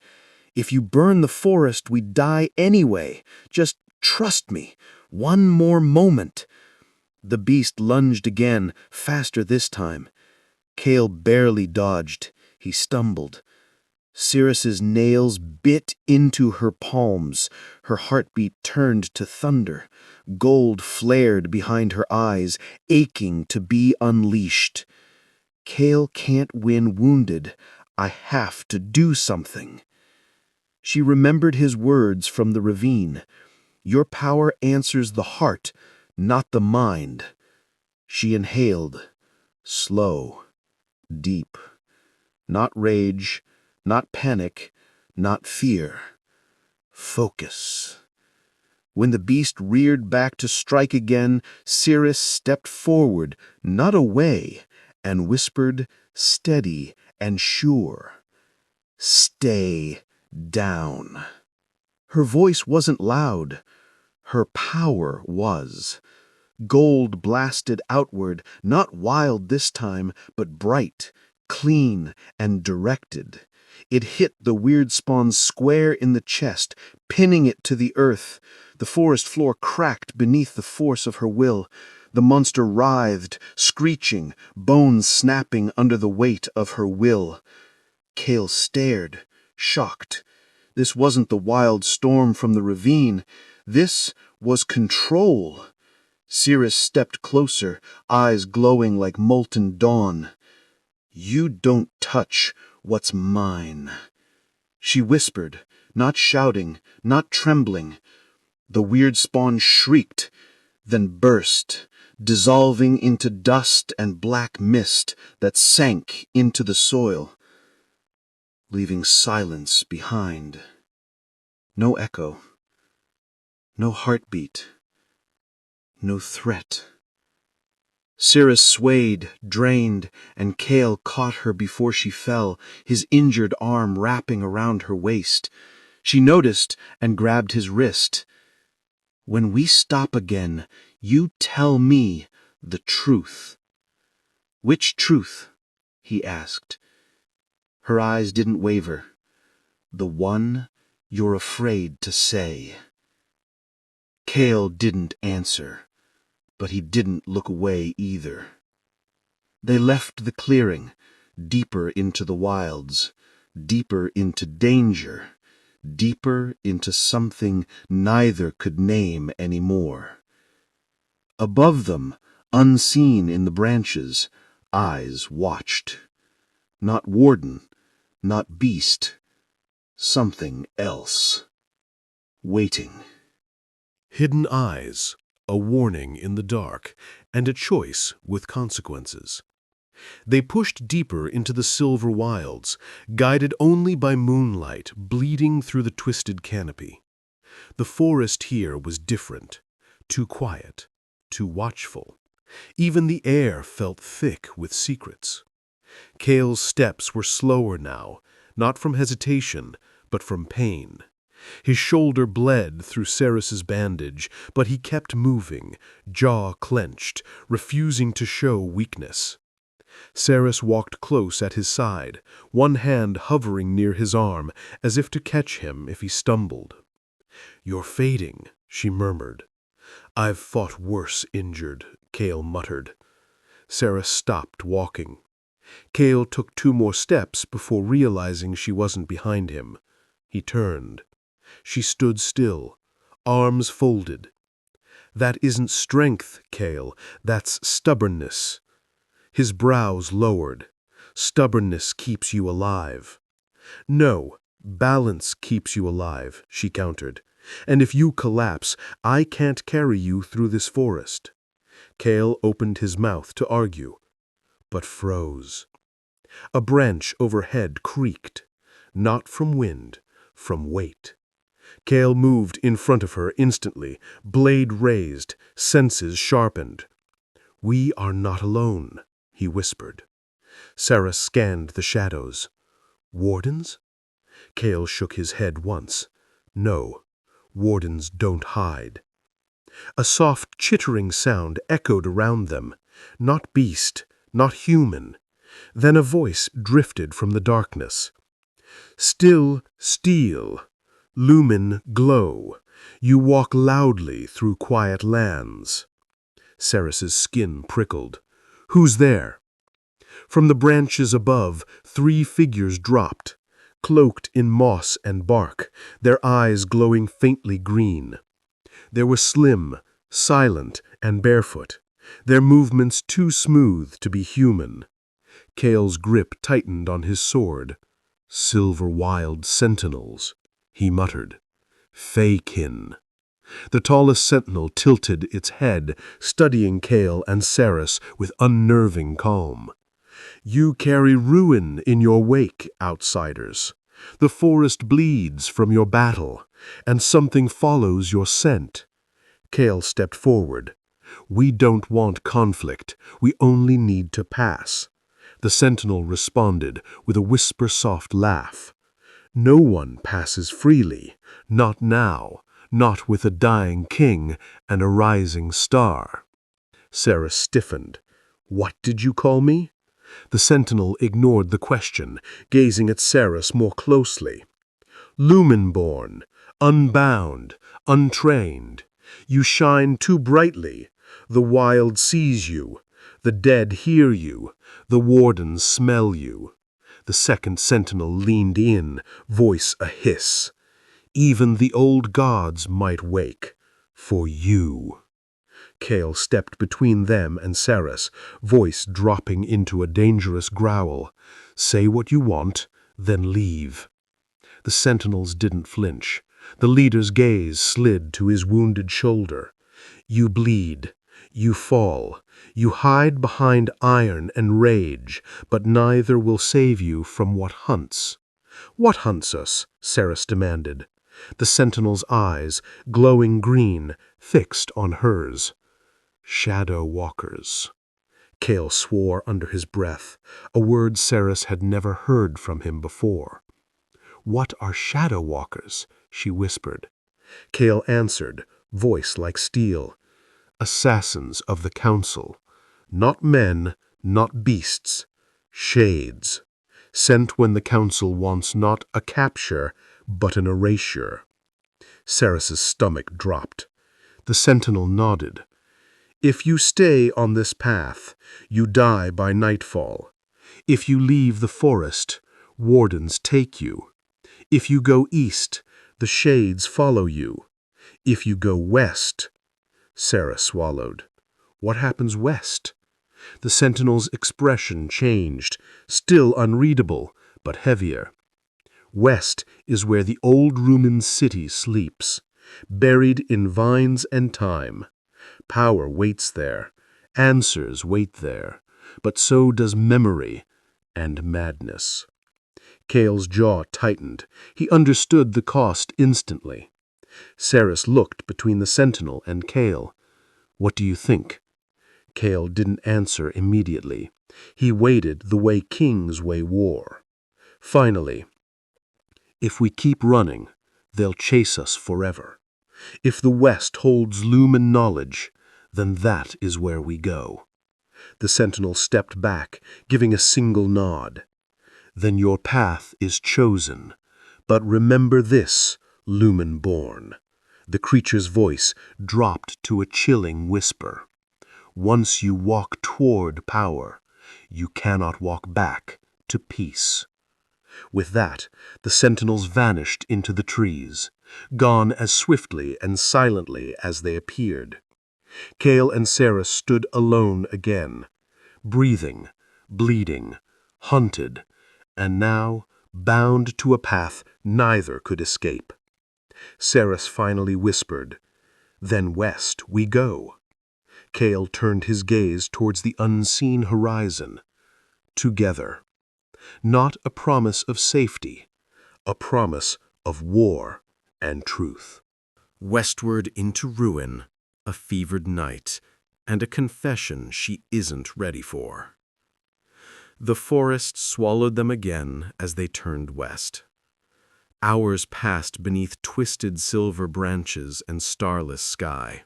"If you burn the forest, we die anyway. Just trust me. One more moment." The beast lunged again, faster this time. Kael barely dodged. He stumbled. Seris's nails bit into her palms. Her heartbeat turned to thunder. Gold flared behind her eyes, aching to be unleashed. "Kael can't win wounded. I have to do something." She remembered his words from the ravine. "Your power answers the heart, not the mind." She inhaled, slow, deep. Not rage, not panic, not fear. Focus. When the beast reared back to strike again, Seris stepped forward, not away, and whispered, steady and sure, "Stay down." Her voice wasn't loud. Her power was. Gold blasted outward, not wild this time, but bright, clean, and directed. It hit the weird spawn square in the chest, pinning it to the earth. The forest floor cracked beneath the force of her will. The monster writhed, screeching, bones snapping under the weight of her will. Kael stared, shocked. This wasn't the wild storm from the ravine. This was control. Seris stepped closer, eyes glowing like molten dawn. "You don't touch what's mine," she whispered, not shouting, not trembling. The weird spawn shrieked, then burst, dissolving into dust and black mist that sank into the soil, leaving silence behind. No echo, no heartbeat, no threat. Seris swayed, drained, and Kael caught her before she fell, his injured arm wrapping around her waist. She noticed and grabbed his wrist. "When we stop again, you tell me the truth." "Which truth?" he asked. Her eyes didn't waver. "The one you're afraid to say." Kael didn't answer, but he didn't look away either. They left the clearing, deeper into the wilds, deeper into danger, deeper into something neither could name anymore. Above them, unseen in the branches, eyes watched. Not warden, not beast, something else. Waiting. Hidden eyes, a warning in the dark, and a choice with consequences. They pushed deeper into the silver wilds, guided only by moonlight bleeding through the twisted canopy. The forest here was different, too quiet, too watchful. Even the air felt thick with secrets. Kael's steps were slower now, not from hesitation, but from pain. His shoulder bled through Seris's bandage, but he kept moving, jaw clenched, refusing to show weakness. Seris walked close at his side, one hand hovering near his arm, as if to catch him if he stumbled. "You're fading," she murmured. "I've fought worse injured," Kael muttered. Seris stopped walking. Kael took 2 more steps before realizing she wasn't behind him. He turned. She stood still, arms folded. "That isn't strength, Kael. That's stubbornness." His brows lowered. "Stubbornness keeps you alive." "No, balance keeps you alive," she countered. "And if you collapse, I can't carry you through this forest." Kael opened his mouth to argue, but froze. A branch overhead creaked, not from wind, from weight. Kael moved in front of her instantly, blade raised, senses sharpened. "We are not alone," he whispered. Sarah scanned the shadows. "Wardens?" Kael shook his head once. "No, wardens don't hide." A soft chittering sound echoed around them. Not beast, not human. Then a voice drifted from the darkness. "Still steel, lumen glow. You walk loudly through quiet lands." Seris's skin prickled. "Who's there?" From the branches above, 3 figures dropped, cloaked in moss and bark, their eyes glowing faintly green. They were slim, silent, and barefoot, their movements too smooth to be human. Kael's grip tightened on his sword. "Silver wild sentinels," he muttered. "Feykin." The tallest sentinel tilted its head, studying Kael and Seris with unnerving calm. "You carry ruin in your wake, outsiders. The forest bleeds from your battle, and something follows your scent. Kael stepped forward. "We don't want conflict. We only need to pass." The sentinel responded with a whisper-soft laugh. "No one passes freely. Not now. Not with a dying king and a rising star." Seris stiffened. "What did you call me?" The sentinel ignored the question, gazing at Seris more closely. "Lumen-born, unbound, untrained. You shine too brightly. The wild sees you. The dead hear you. The wardens smell you." The second sentinel leaned in, voice a hiss. "Even the old gods might wake. For you." Kael stepped between them and Seris, voice dropping into a dangerous growl. "Say what you want, then leave." The sentinels didn't flinch. The leader's gaze slid to his wounded shoulder. "You bleed. You fall. You hide behind iron and rage, but neither will save you from what hunts." "What hunts us?" Seris demanded. The sentinel's eyes, glowing green, fixed on hers. "Shadow walkers." Kael swore under his breath, a word Seris had never heard from him before. "What are shadow walkers?" she whispered. Kael answered, voice like steel. "Assassins of the council. Not men, not beasts. Shades. Sent when the council wants not a capture, but an erasure." Seris's stomach dropped. The sentinel nodded. "If you stay on this path, you die by nightfall. If you leave the forest, wardens take you. If you go east, the shades follow you. If you go west—" Seris swallowed. "What happens west?" The sentinel's expression changed, still unreadable, but heavier. "West is where the old ruined city sleeps, buried in vines and time. Power waits there, answers wait there, but so does memory and madness." Kael's jaw tightened. He understood the cost instantly. Seris looked between the sentinel and Kael. "What do you think?" Kael didn't answer immediately. He waited the way kings weigh war. Finally, "If we keep running, they'll chase us forever. If the West holds lumen knowledge, then that is where we go." The sentinel stepped back, giving a single nod. "Then your path is chosen. But remember this, lumen-born." The creature's voice dropped to a chilling whisper. "Once you walk toward power, you cannot walk back to peace." With that, the sentinels vanished into the trees, gone as swiftly and silently as they appeared. Kael and Seris stood alone again, breathing, bleeding, hunted, and now bound to a path neither could escape. Seris finally whispered, "Then west we go." Kael turned his gaze towards the unseen horizon. Together. Not a promise of safety, a promise of war and truth. Westward into ruin, a fevered night, and a confession she isn't ready for. The forest swallowed them again as they turned west. Hours passed beneath twisted silver branches and starless sky.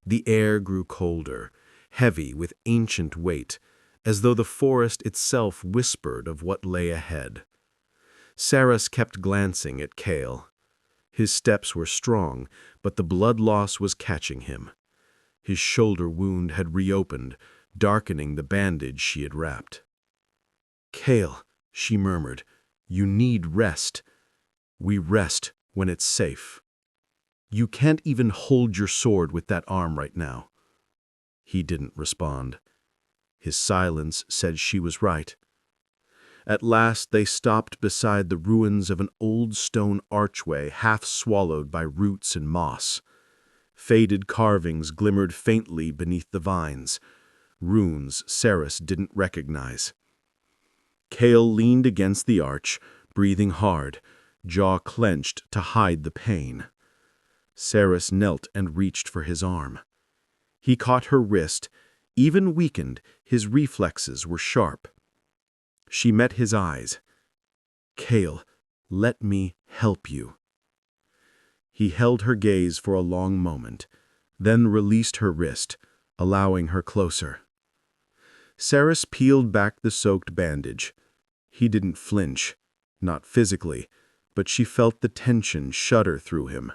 The air grew colder, heavy with ancient weight, as though the forest itself whispered of what lay ahead. Seris kept glancing at Kael. His steps were strong, but the blood loss was catching him. His shoulder wound had reopened, darkening the bandage she had wrapped. "Kael," she murmured, "you need rest. We rest when it's safe. You can't even hold your sword with that arm right now." He didn't respond. His silence said she was right. At last they stopped beside the ruins of an old stone archway half swallowed by roots and moss. Faded carvings glimmered faintly beneath the vines, runes Seris didn't recognize. Kael leaned against the arch, breathing hard, jaw clenched to hide the pain. Seris knelt and reached for his arm. He caught her wrist. Even weakened, his reflexes were sharp. She met his eyes. "Kael, let me help you." He held her gaze for a long moment, then released her wrist, allowing her closer. Seris peeled back the soaked bandage. He didn't flinch, not physically, but she felt the tension shudder through him.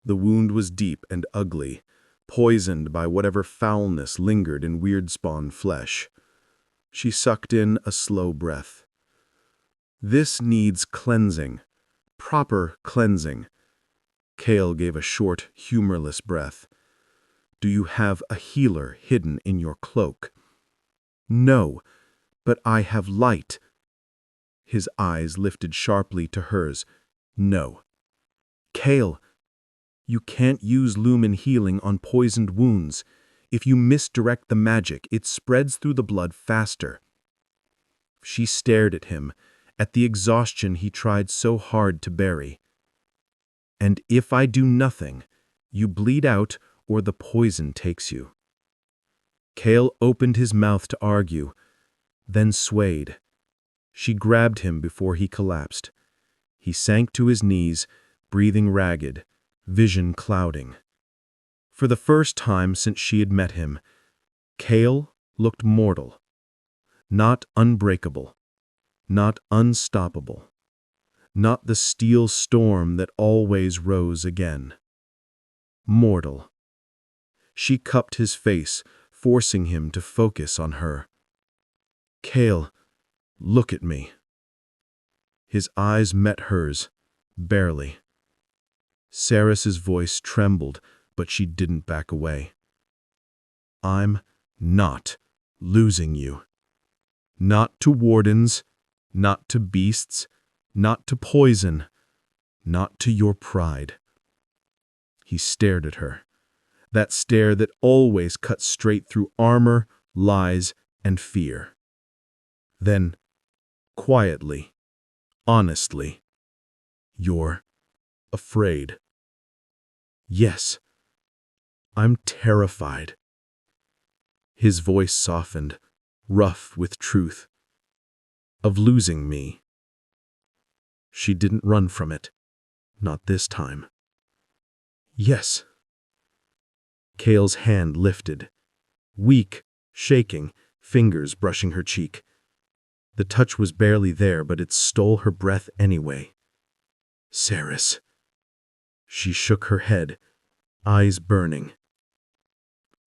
The wound was deep and ugly, poisoned by whatever foulness lingered in weird-spawn flesh. She sucked in a slow breath. "This needs cleansing, proper cleansing." Kael gave a short, humorless breath. "Do you have a healer hidden in your cloak?" "No, but I have light." His eyes lifted sharply to hers. "No." "Kael, you can't use lumen healing on poisoned wounds. If you misdirect the magic, it spreads through the blood faster." She stared at him, at the exhaustion he tried so hard to bury. "And if I do nothing, you bleed out or the poison takes you." Kael opened his mouth to argue, then swayed. She grabbed him before he collapsed. He sank to his knees, breathing ragged, vision clouding. For the first time since she had met him, Kael looked mortal. Not unbreakable, not unstoppable, not the steel storm that always rose again. Mortal. She cupped his face, forcing him to focus on her. "Kael, look at me." His eyes met hers, barely. Seris's voice trembled, but she didn't back away. "I'm not losing you. Not to wardens, not to beasts, not to poison, not to your pride." He stared at her, that stare that always cut straight through armor, lies, and fear. Then, quietly, honestly, "You're afraid." "Yes, I'm terrified." His voice softened, rough with truth. "Of losing me." She didn't run from it. Not this time. "Yes." Kael's hand lifted. Weak, shaking, fingers brushing her cheek. The touch was barely there, but it stole her breath anyway. "Seris." She shook her head, eyes burning.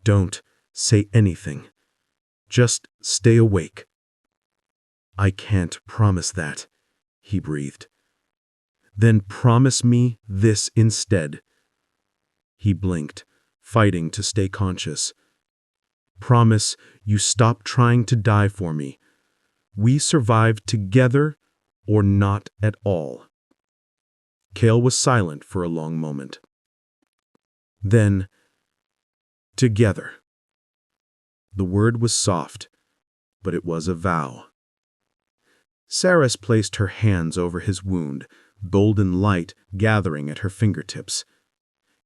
"Don't say anything. Just stay awake." "I can't promise that," he breathed. "Then promise me this instead." He blinked, fighting to stay conscious. "Promise you stop trying to die for me. We survive together or not at all." Kael was silent for a long moment. Then, "Together." The word was soft, but it was a vow. Seris placed her hands over his wound, golden light gathering at her fingertips.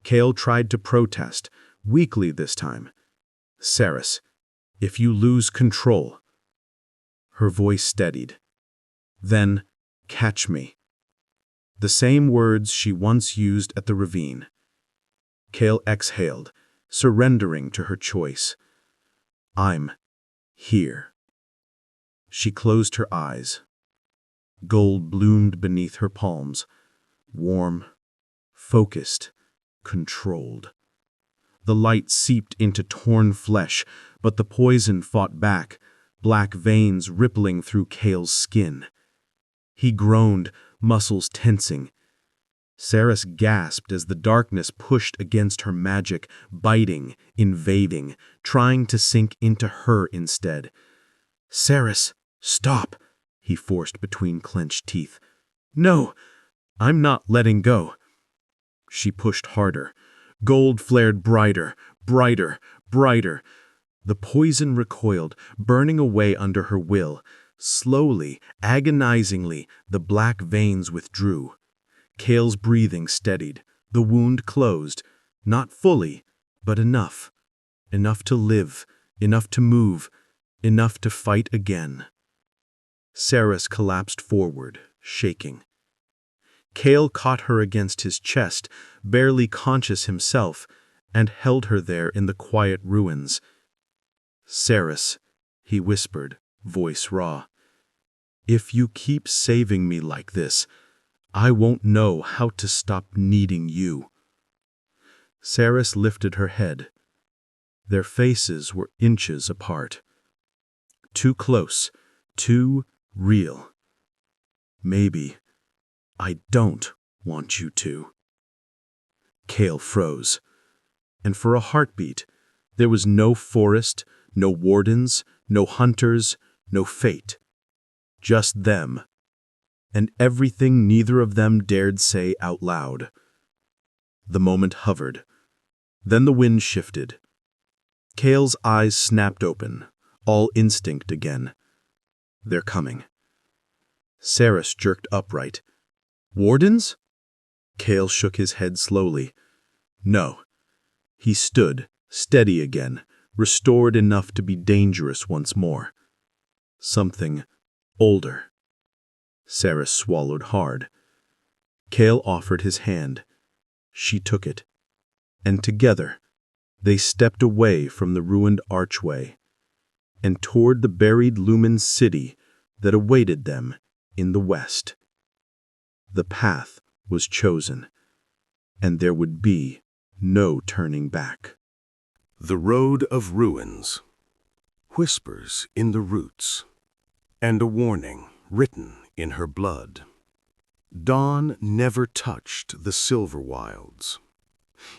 Kael tried to protest, weakly this time. "Seris, if you lose control." Her voice steadied. "Then, catch me." The same words she once used at the ravine. Kael exhaled, surrendering to her choice. "I'm here." She closed her eyes. Gold bloomed beneath her palms, warm, focused, controlled. The light seeped into torn flesh, but the poison fought back, black veins rippling through Kael's skin. He groaned, muscles tensing. Seris gasped as the darkness pushed against her magic, biting, invading, trying to sink into her instead. "Seris, stop," he forced between clenched teeth. "No, I'm not letting go." She pushed harder. Gold flared brighter, brighter, brighter. The poison recoiled, burning away under her will. Slowly, agonizingly, the black veins withdrew. Kael's breathing steadied, The wound closed, not fully, but enough. Enough to live, enough to move, enough to fight again. Seris collapsed forward, shaking. Kael caught her against his chest, barely conscious himself, and held her there in the quiet ruins. "Seris," he whispered, voice raw, "if you keep saving me like this, I won't know how to stop needing you." Seris lifted her head. Their faces were inches apart. Too close, too real. "Maybe I don't want you to." Kael froze, and for a heartbeat, there was no forest, no wardens, no hunters, no fate. Just them, and everything neither of them dared say out loud. The moment hovered. Then the wind shifted. Kael's eyes snapped open, all instinct again. "They're coming." Seris jerked upright. "Wardens?" Kael shook his head slowly. "No." He stood, steady again, restored enough to be dangerous once more. "Something older." Seris swallowed hard. Kael offered his hand. She took it. And together, they stepped away from the ruined archway and toward the buried lumen city that awaited them in the west. The path was chosen, and there would be no turning back. The Road of Ruins. Whispers in the roots, and a warning written in her blood. Dawn never touched the silver wilds.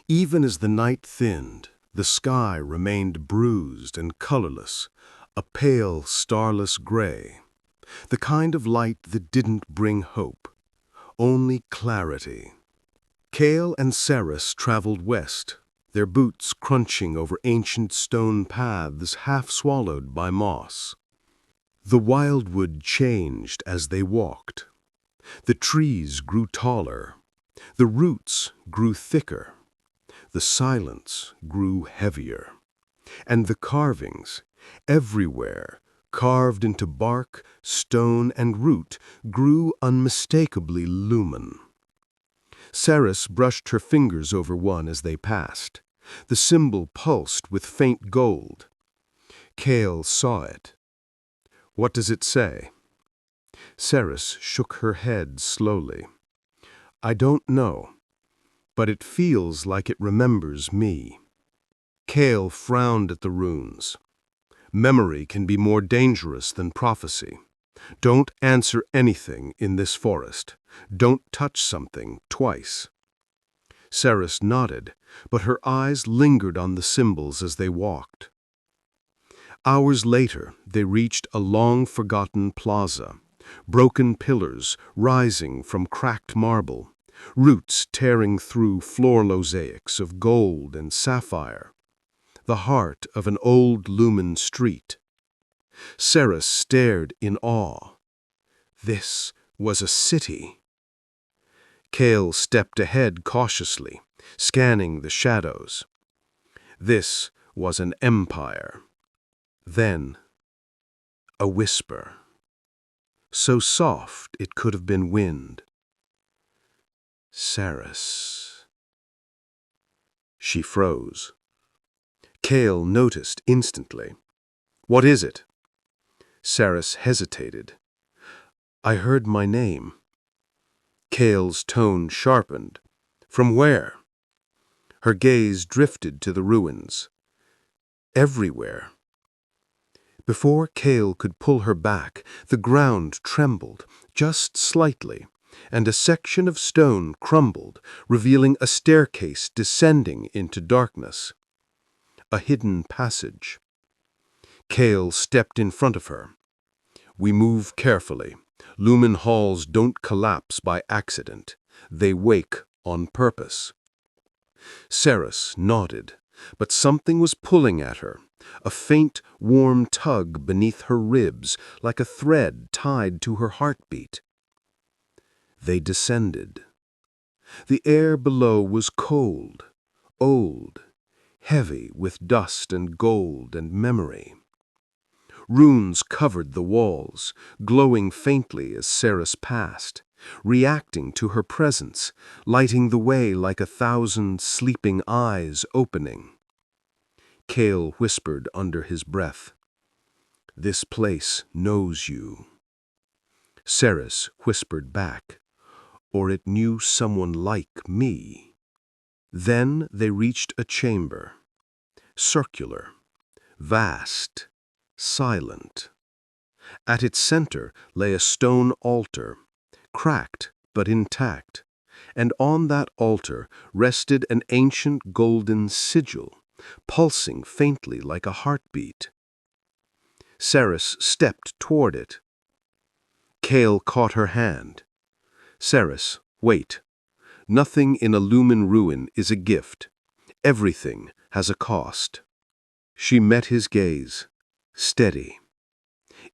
Even as the night thinned, the sky remained bruised and colorless, a pale, starless gray, the kind of light that didn't bring hope, only clarity. Kael and Seris traveled west, their boots crunching over ancient stone paths half swallowed by moss. The wildwood changed as they walked. The trees grew taller, the roots grew thicker, the silence grew heavier, and the carvings, everywhere, carved into bark, stone, and root, grew unmistakably lumen. Seris brushed her fingers over one as they passed. The symbol pulsed with faint gold. Kael saw it. "What does it say?" Seris shook her head slowly. "I don't know, but it feels like it remembers me." Kael frowned at the runes. "Memory can be more dangerous than prophecy. Don't answer anything in this forest. Don't touch something twice." Seris nodded, but her eyes lingered on the symbols as they walked. Hours later, they reached a long-forgotten plaza, broken pillars rising from cracked marble, roots tearing through floor mosaics of gold and sapphire, the heart of an old lumen street. Seris stared in awe. This was a city. Kael stepped ahead cautiously, scanning the shadows. This was an empire. Then, a whisper, so soft it could have been wind. "Seris." She froze. Kael noticed instantly. "What is it?" Seris hesitated. "I heard my name." Kael's tone sharpened. "From where?" Her gaze drifted to the ruins. "Everywhere." Before Kael could pull her back, the ground trembled, just slightly, and a section of stone crumbled, revealing a staircase descending into darkness. A hidden passage. Kael stepped in front of her. "We move carefully. Lumen halls don't collapse by accident. They wake on purpose." Seris nodded, but something was pulling at her, a faint, warm tug beneath her ribs, like a thread tied to her heartbeat. They descended. The air below was cold, old, heavy with dust and gold and memory. Runes covered the walls, glowing faintly as Seris passed, reacting to her presence, lighting the way like 1,000 sleeping eyes opening. Kael whispered under his breath, "This place knows you." Seris whispered back, "Or it knew someone like me." Then they reached a chamber, circular, vast, silent. At its center lay a stone altar, cracked but intact, and on that altar rested an ancient golden sigil, pulsing faintly like a heartbeat. Seris stepped toward it. Kael caught her hand. "Seris, wait. Nothing in a lumen ruin is a gift. Everything has a cost." She met his gaze, steady.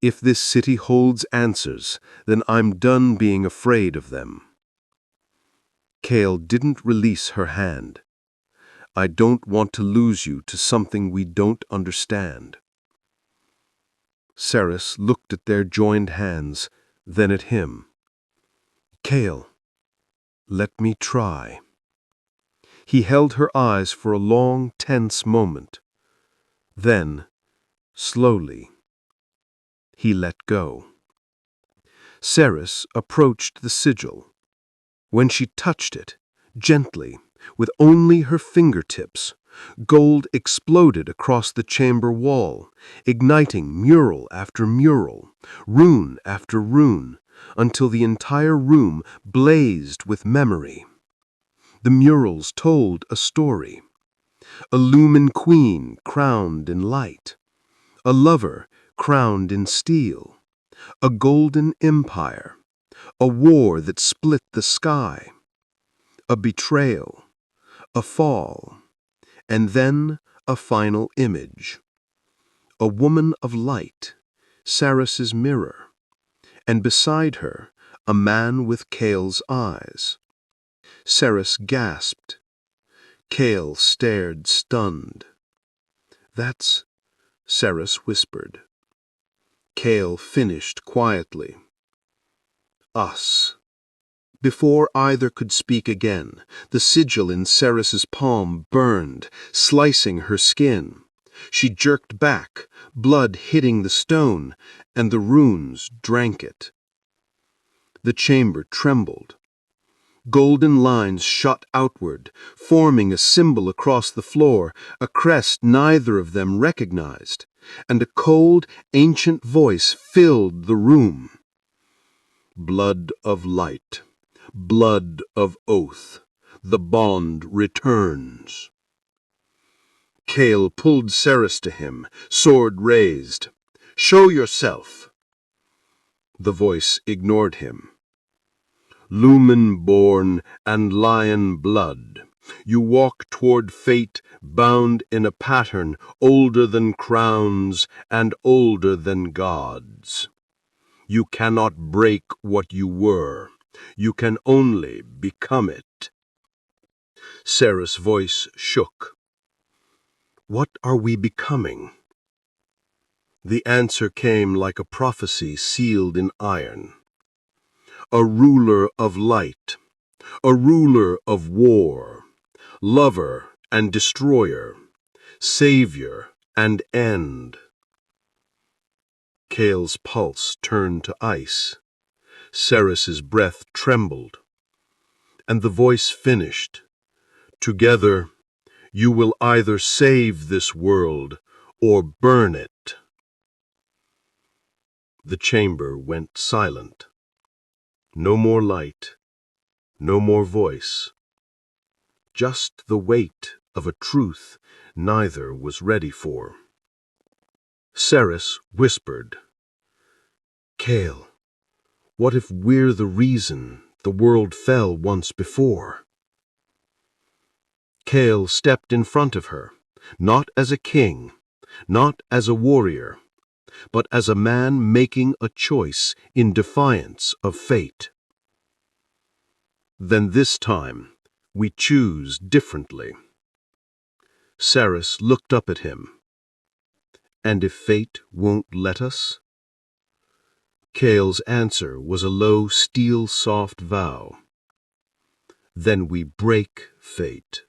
"If this city holds answers, then I'm done being afraid of them." Kael didn't release her hand. "I don't want to lose you to something we don't understand." Seris looked at their joined hands, then at him. "Kael, let me try." He held her eyes for a long, tense moment. Then, slowly, he let go. Seris approached the sigil. When she touched it, gently, with only her fingertips, gold exploded across the chamber wall, igniting mural after mural, rune after rune, until the entire room blazed with memory. The murals told a story. A lumen queen crowned in light, a lover crowned in steel, a golden empire, a war that split the sky, a betrayal, a fall, and then a final image. A woman of light, Seris's mirror, and beside her, a man with Kael's eyes. Seris gasped. Kael stared stunned. "That's," Seris whispered. Kael finished quietly, "Us." Before either could speak again, the sigil in Seris's palm burned, slicing her skin. She jerked back, blood hitting the stone, and the runes drank it. The chamber trembled. Golden lines shot outward, forming a symbol across the floor, a crest neither of them recognized, and a cold, ancient voice filled the room. "Blood of light, blood of oath, the bond returns." Kael pulled Seris to him, sword raised. "Show yourself." The voice ignored him. "Lumen-born and lion blood, you walk toward fate bound in a pattern older than crowns and older than gods. You cannot break what you were. You can only become it." Seris' voice shook. "What are we becoming?" The answer came like a prophecy sealed in iron. "A ruler of light, a ruler of war, lover and destroyer, savior and end." Kael's pulse turned to ice. Seris's breath trembled. And the voice finished. "Together, you will either save this world or burn it." The chamber went silent. No more light, no more voice. Just the weight of a truth neither was ready for. Seris whispered, "Kael, what if we're the reason the world fell once before?" Kael stepped in front of her, not as a king, not as a warrior, but as a man making a choice in defiance of fate. Then this time, we choose differently. Seris looked up at him. And if fate won't let us? Kael's answer was a low, steel-soft vow. Then we break fate.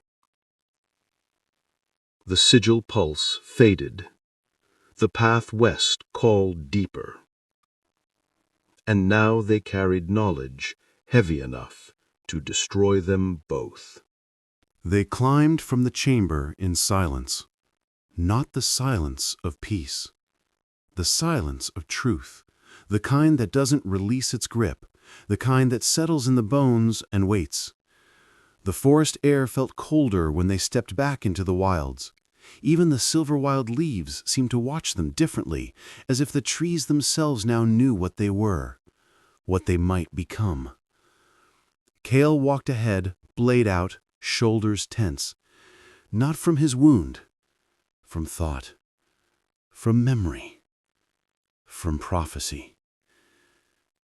The sigil pulse faded. The path west called deeper. And now they carried knowledge heavy enough to destroy them both. They climbed from the chamber in silence, not the silence of peace, the silence of truth, the kind that doesn't release its grip, the kind that settles in the bones and waits. The forest air felt colder when they stepped back into the wilds. Even the silver wild leaves seemed to watch them differently, as if the trees themselves now knew what they were, what they might become. Kael walked ahead, blade out, shoulders tense. Not from his wound, from thought, from memory, from prophecy.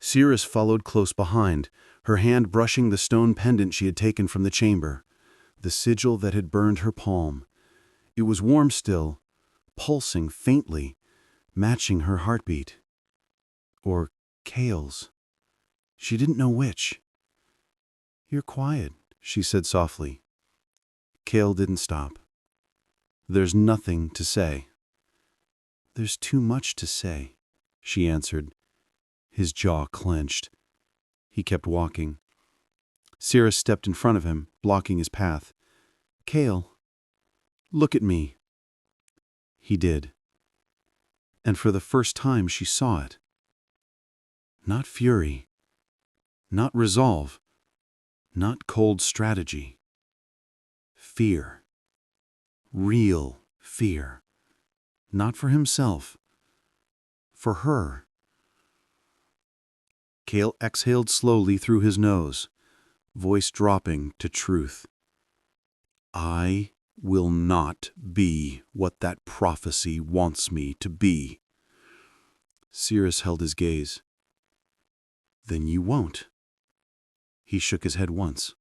Seris followed close behind, her hand brushing the stone pendant she had taken from the chamber, the sigil that had burned her palm. It was warm still, pulsing faintly, matching her heartbeat. Or Kael's. She didn't know which. "You're quiet," she said softly. Kael didn't stop. "There's nothing to say." "There's too much to say," she answered. His jaw clenched. He kept walking. Seris stepped in front of him, blocking his path. "Kael, look at me." He did. And for the first time she saw it. Not fury, not resolve, not cold strategy. Fear. Real fear. Not for himself. For her. Kael exhaled slowly through his nose, voice dropping to truth. "I will not be what that prophecy wants me to be." Seris held his gaze. "Then you won't." He shook his head once.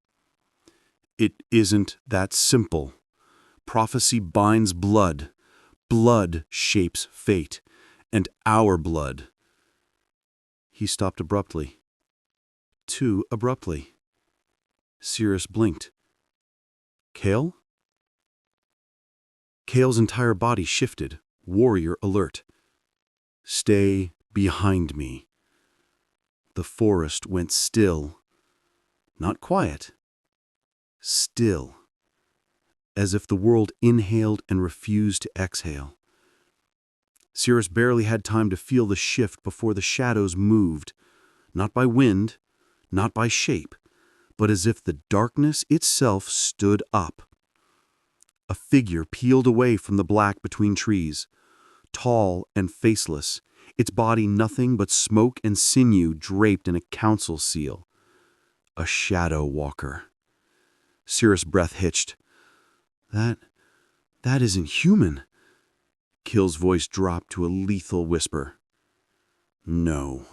"It isn't that simple. Prophecy binds blood. Blood shapes fate. And our blood." He stopped abruptly. Too abruptly. Seris blinked. "Kael?" Kael's entire body shifted, warrior alert. "Stay behind me." The forest went still. Not quiet. Still. As if the world inhaled and refused to exhale. Seris barely had time to feel the shift before the shadows moved, not by wind, not by shape, but as if the darkness itself stood up. A figure peeled away from the black between trees, tall and faceless, its body nothing but smoke and sinew draped in a council seal. A shadow walker. Seris' breath hitched. That isn't human." Kael's voice dropped to a lethal whisper. "No,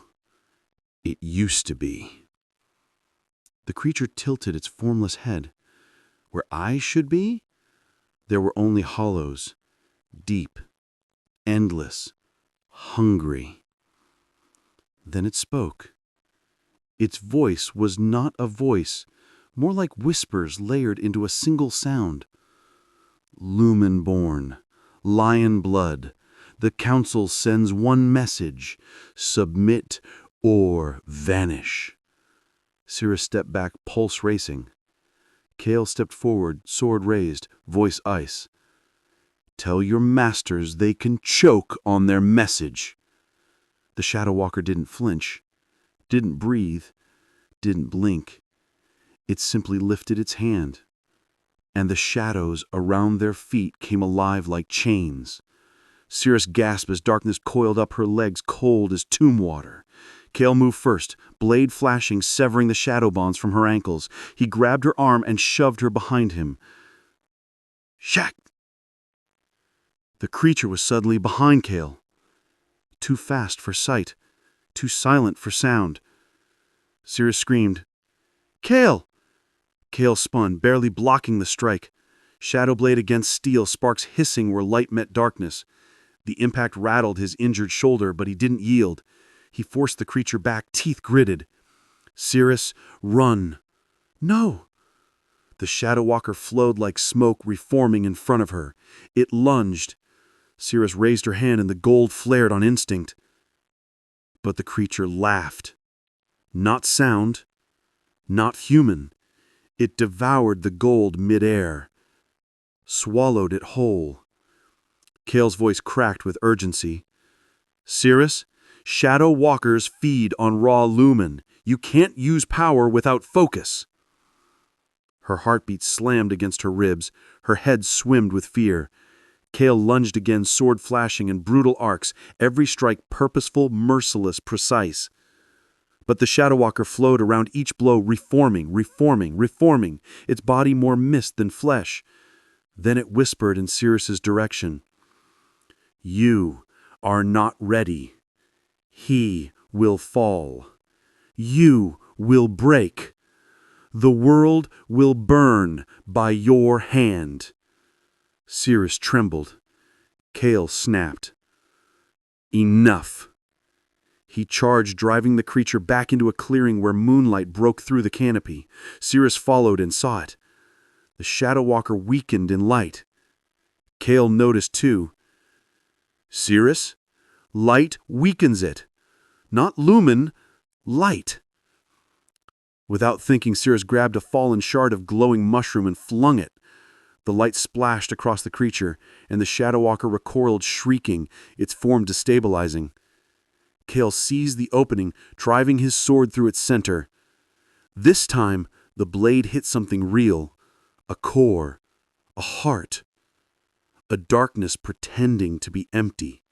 it used to be." The creature tilted its formless head. Where eyes should be, there were only hollows, deep, endless, hungry. Then it spoke. Its voice was not a voice, more like whispers layered into a single sound. "Lumen-born, lion blood, the council sends one message: submit or vanish." Seris stepped back, pulse racing. Kael stepped forward, sword raised, voice ice. "Tell your masters they can choke on their message." The Shadow Walker didn't flinch, didn't breathe, didn't blink. It simply lifted its hand, and the shadows around their feet came alive like chains. Seris gasped as darkness coiled up her legs cold as tomb water. Kael moved first, blade flashing, severing the shadow bonds from her ankles. He grabbed her arm and shoved her behind him. Shack! The creature was suddenly behind Kael. Too fast for sight, too silent for sound. Seris screamed, "Kael! Kael spun, barely blocking the strike. Shadow blade against steel, sparks hissing where light met darkness. The impact rattled his injured shoulder, but he didn't yield. He forced the creature back, teeth gritted. Seris, run. No! The Shadow Walker flowed like smoke, reforming in front of her. It lunged. Seris raised her hand and the gold flared on instinct. But the creature laughed. Not sound, not human. It devoured the gold mid-air, swallowed it whole. Kael's voice cracked with urgency. Seris, Shadow Walkers feed on raw lumen. You can't use power without focus. Her heartbeat slammed against her ribs. Her head swimmed with fear. Kael lunged again, sword flashing in brutal arcs, every strike purposeful, merciless, precise. But the Shadow Walker flowed around each blow, reforming, its body more mist than flesh. Then it whispered in Seris's direction. You are not ready. He will fall. You will break. The world will burn by your hand. Seris trembled. Kael snapped. Enough. He charged, driving the creature back into a clearing where moonlight broke through the canopy. Seris followed and saw it. The Shadow Walker weakened in light. Kael noticed too. Seris, light weakens it. Not lumen, light. Without thinking, Seris grabbed a fallen shard of glowing mushroom and flung it. The light splashed across the creature, and the Shadow Walker recoiled, shrieking, its form destabilizing. Kael seized the opening, driving his sword through its center. This time, the blade hit something real, a core, a heart, a darkness pretending to be empty.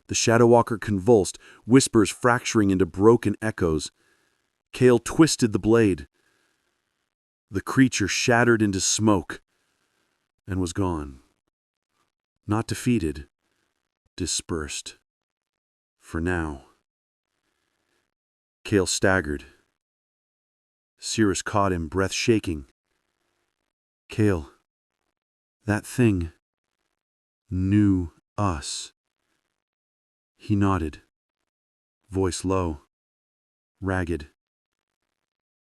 The Shadow Walker convulsed, whispers fracturing into broken echoes. Kael twisted the blade. The creature shattered into smoke and was gone. Not defeated, dispersed. For now. Kael staggered. Seris caught him, breath shaking. Kael, that thing knew us. He nodded, voice low, ragged.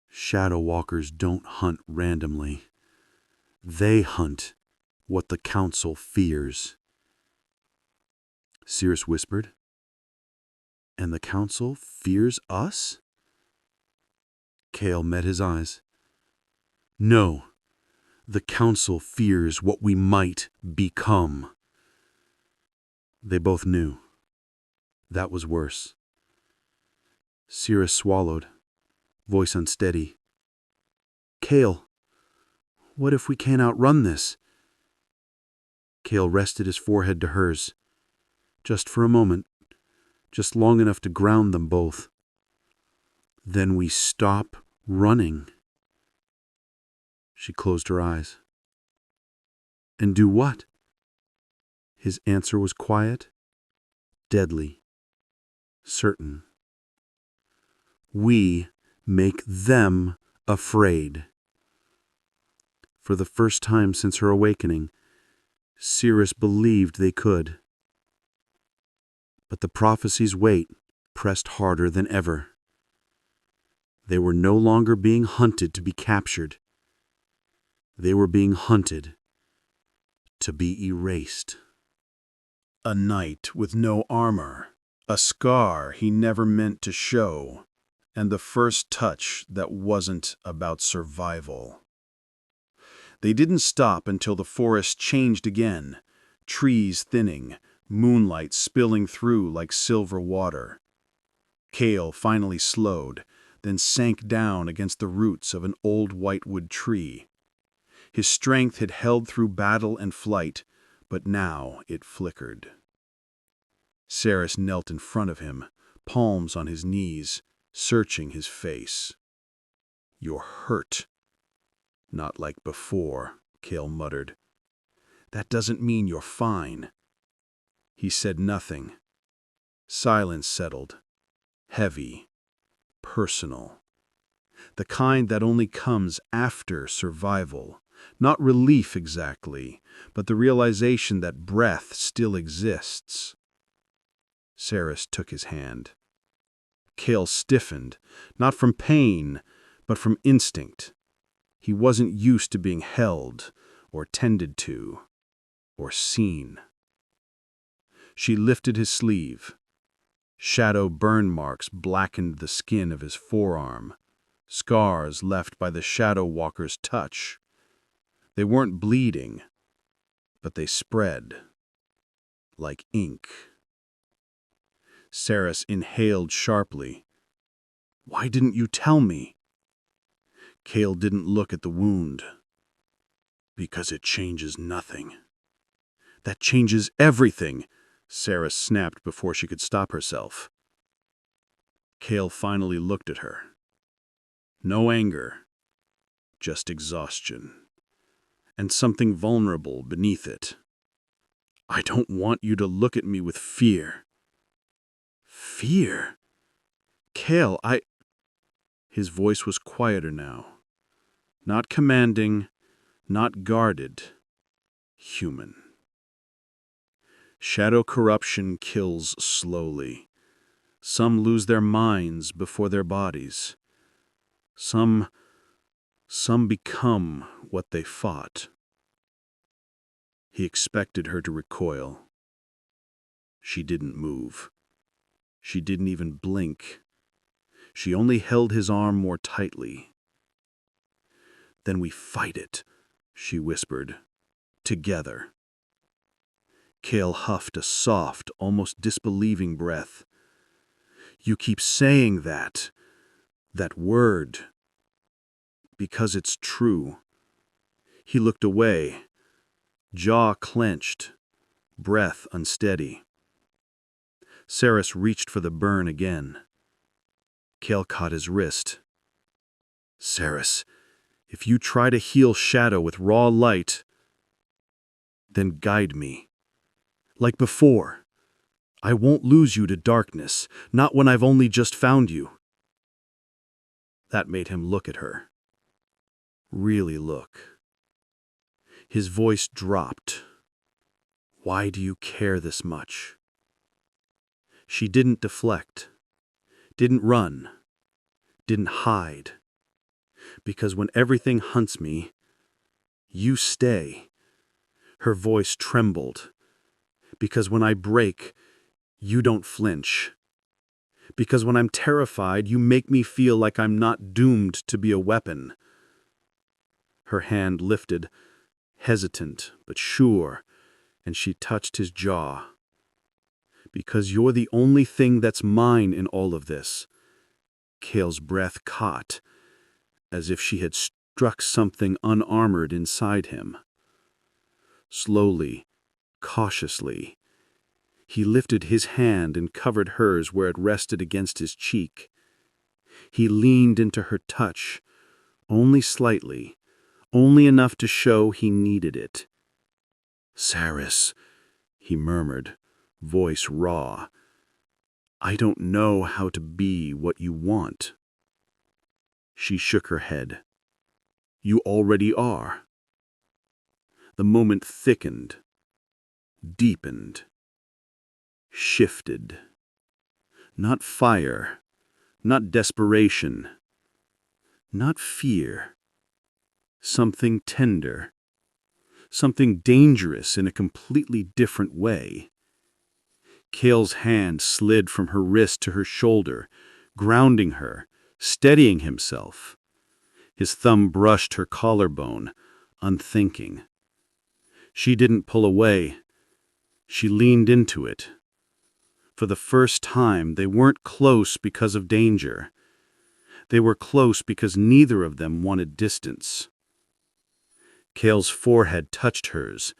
Shadow Walkers don't hunt randomly. They hunt what the Council fears. Seris whispered. And the Council fears us? Kael met his eyes. No, the Council fears what we might become. They both knew. That was worse. Seris swallowed, voice unsteady. Kael, what if we can't outrun this? Kael rested his forehead to hers. Just for a moment. Just long enough to ground them both. Then we stop running. She closed her eyes. And do what? His answer was quiet, deadly, certain. We make them afraid. For the first time since her awakening, Seris believed they could. But the prophecy's weight pressed harder than ever. They were no longer being hunted to be captured. They were being hunted to be erased. A knight with no armor, a scar he never meant to show, and the first touch that wasn't about survival. They didn't stop until the forest changed again, trees thinning, moonlight spilling through like silver water. Kael finally slowed, then sank down against the roots of an old whitewood tree. His strength had held through battle and flight, but now it flickered. Seris knelt in front of him, palms on his knees, searching his face. You're hurt. Not like before, Kael muttered. That doesn't mean you're fine. He said nothing. Silence settled. Heavy. Personal. the kind that only comes after survival. Not relief exactly, but the realization that breath still exists. Seris took his hand. Kael stiffened, not from pain, but from instinct. He wasn't used to being held, or tended to, or seen. She lifted his sleeve. Shadow burn marks blackened the skin of his forearm, scars left by the Shadow Walker's touch. They weren't bleeding, but they spread, like ink. Seris inhaled sharply. "Why didn't you tell me?" Kael didn't look at the wound. "Because it changes nothing." "That changes everything," Seris snapped before she could stop herself. Kael finally looked at her. No anger, just exhaustion, and something vulnerable beneath it. "I don't want you to look at me with fear." "Fear? Kael, His voice was quieter now. Not commanding, not guarded. Human. Shadow corruption kills slowly. Some lose their minds before their bodies. Some become what they fought. He expected her to recoil. She didn't move. She didn't even blink. She only held his arm more tightly. "Then we fight it," she whispered. "Together." Kael huffed a soft, almost disbelieving breath. "You keep saying that word. Because it's true." He looked away, jaw clenched, breath unsteady. Seris reached for the burn again. Kael caught his wrist. "Seris, if you try to heal Shadow with raw light, then guide me. Like before. I won't lose you to darkness, not when I've only just found you." That made him look at her. Really look. His voice dropped. "Why do you care this much?" She didn't deflect, didn't run, didn't hide. "Because when everything hunts me, you stay." Her voice trembled. "Because when I break, you don't flinch. Because when I'm terrified, you make me feel like I'm not doomed to be a weapon." Her hand lifted, hesitant but sure, and she touched his jaw. "Because you're the only thing that's mine in all of this." Kael's breath caught, as if she had struck something unarmored inside him. Slowly, cautiously, he lifted his hand and covered hers where it rested against his cheek. He leaned into her touch, only slightly, only enough to show he needed it. "Seris," he murmured, voice raw, "I don't know how to be what you want." She shook her head. "You already are." The moment thickened, deepened, shifted. Not fire, not desperation, not fear. Something tender, something dangerous in a completely different way. Kael's hand slid from her wrist to her shoulder, grounding her, steadying himself. His thumb brushed her collarbone, unthinking. She didn't pull away. She leaned into it. For the first time, they weren't close because of danger. They were close because neither of them wanted distance. Kael's forehead touched hers.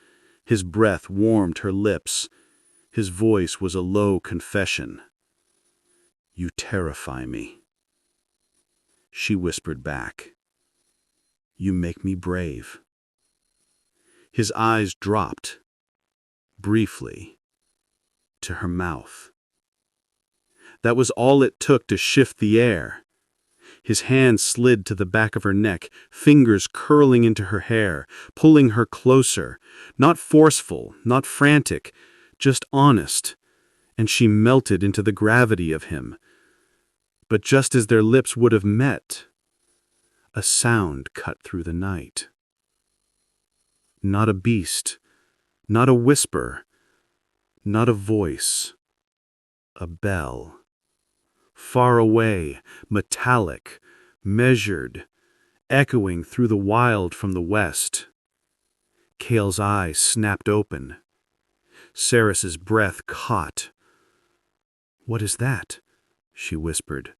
His breath warmed her lips. His voice was a low confession. "You terrify me." She whispered back. "You make me brave." His eyes dropped, briefly, to her mouth. That was all it took to shift the air. His hand slid to the back of her neck, fingers curling into her hair, pulling her closer. Not forceful, not frantic, just honest. And she melted into the gravity of him. But just as their lips would have met, a sound cut through the night. Not a beast, not a whisper, not a voice. A bell. Far away, metallic, measured, echoing through the wild from the west. Kael's eyes snapped open. Seris's breath caught. "What is that?" she whispered.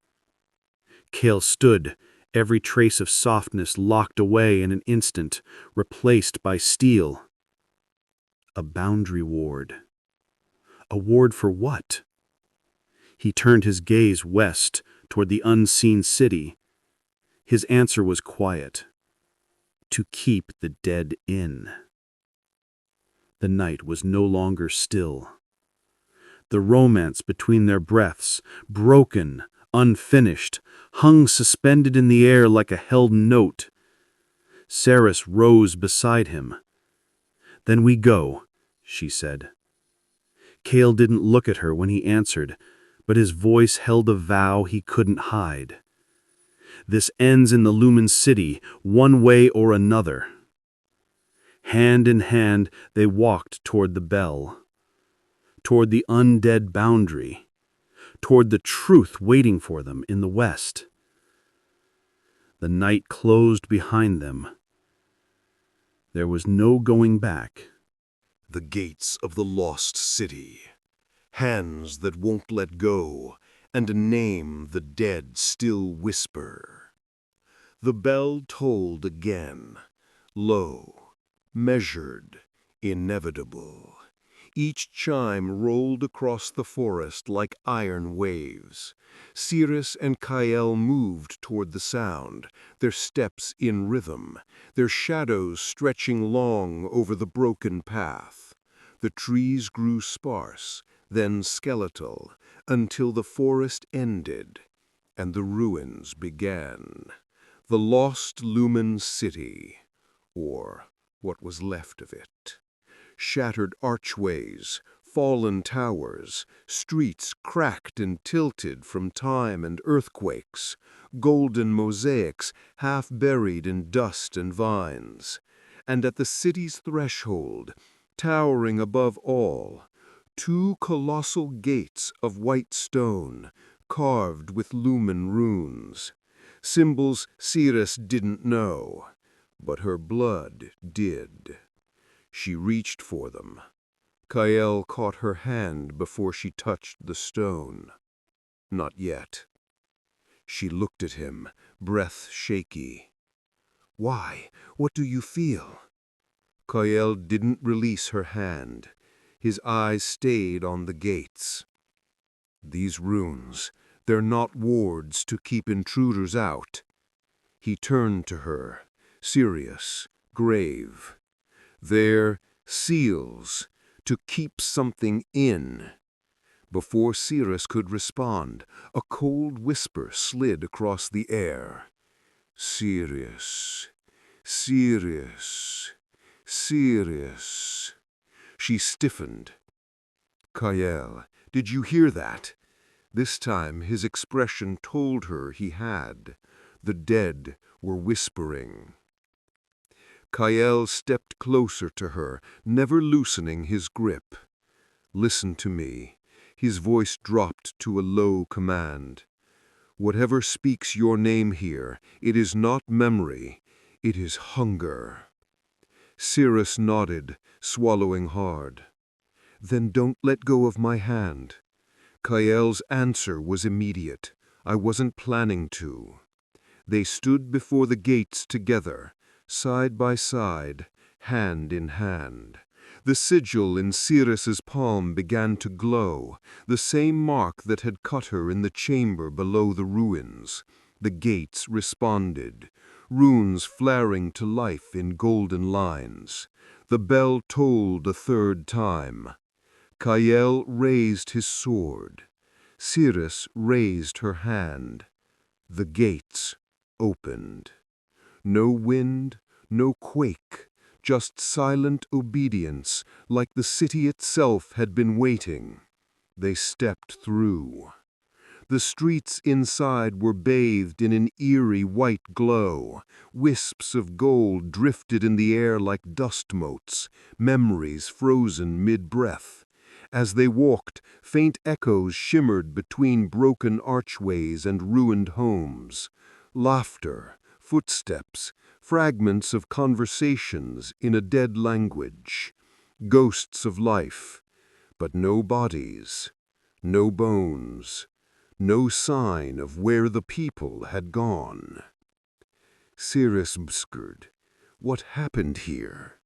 Kael stood, every trace of softness locked away in an instant, replaced by steel. A boundary ward. A ward for what? He turned his gaze west, toward the unseen city. His answer was quiet. To keep the dead in. The night was no longer still. The romance between their breaths, broken, unfinished, hung suspended in the air like a held note. Seris rose beside him. "Then we go," she said. Kael didn't look at her when he answered, but his voice held a vow he couldn't hide. "This ends in the Lumen City, one way or another." Hand in hand, they walked toward the bell, toward the undead boundary, toward the truth waiting for them in the west. The night closed behind them. There was no going back. The gates of the lost city. Hands that won't let go, and a name the dead still whisper. The bell tolled again, low, measured, inevitable. Each chime rolled across the forest like iron waves. Seris and Kael moved toward the sound, their steps in rhythm, their shadows stretching long over the broken path. The trees grew sparse, then skeletal, until the forest ended, and the ruins began. The lost Lumen City, or what was left of it. Shattered archways, fallen towers, streets cracked and tilted from time and earthquakes, golden mosaics half buried in dust and vines. And at the city's threshold, towering above all, two colossal gates of white stone, carved with lumen runes. Symbols Seris didn't know, but her blood did. She reached for them. Kael caught her hand before she touched the stone. Not yet. She looked at him, breath shaky. "Why? What do you feel?" Kael didn't release her hand. His eyes stayed on the gates. "These runes, they're not wards to keep intruders out." He turned to her, serious, grave. "They're seals, to keep something in." Before Seris could respond, a cold whisper slid across the air. "Seris, Seris, Seris." She stiffened. "Kael, did you hear that?" This time his expression told her he had. The dead were whispering. Kael stepped closer to her, never loosening his grip. "Listen to me." His voice dropped to a low command. "Whatever speaks your name here, it is not memory, it is hunger." Seris nodded, swallowing hard. "Then don't let go of my hand." Kael's answer was immediate. "I wasn't planning to." They stood before the gates together, side by side, hand in hand. The sigil in Seris's palm began to glow, the same mark that had cut her in the chamber below the ruins. The gates responded, runes flaring to life in golden lines. The bell tolled a third time. Kael raised his sword. Seris raised her hand. The gates opened. No wind, no quake, just silent obedience, like the city itself had been waiting. They stepped through. The streets inside were bathed in an eerie white glow. Wisps of gold drifted in the air like dust motes, memories frozen mid-breath. As they walked, faint echoes shimmered between broken archways and ruined homes. Laughter, footsteps, fragments of conversations in a dead language. Ghosts of life, but no bodies, no bones. No sign of where the people had gone. Seris whispered, "What happened here?"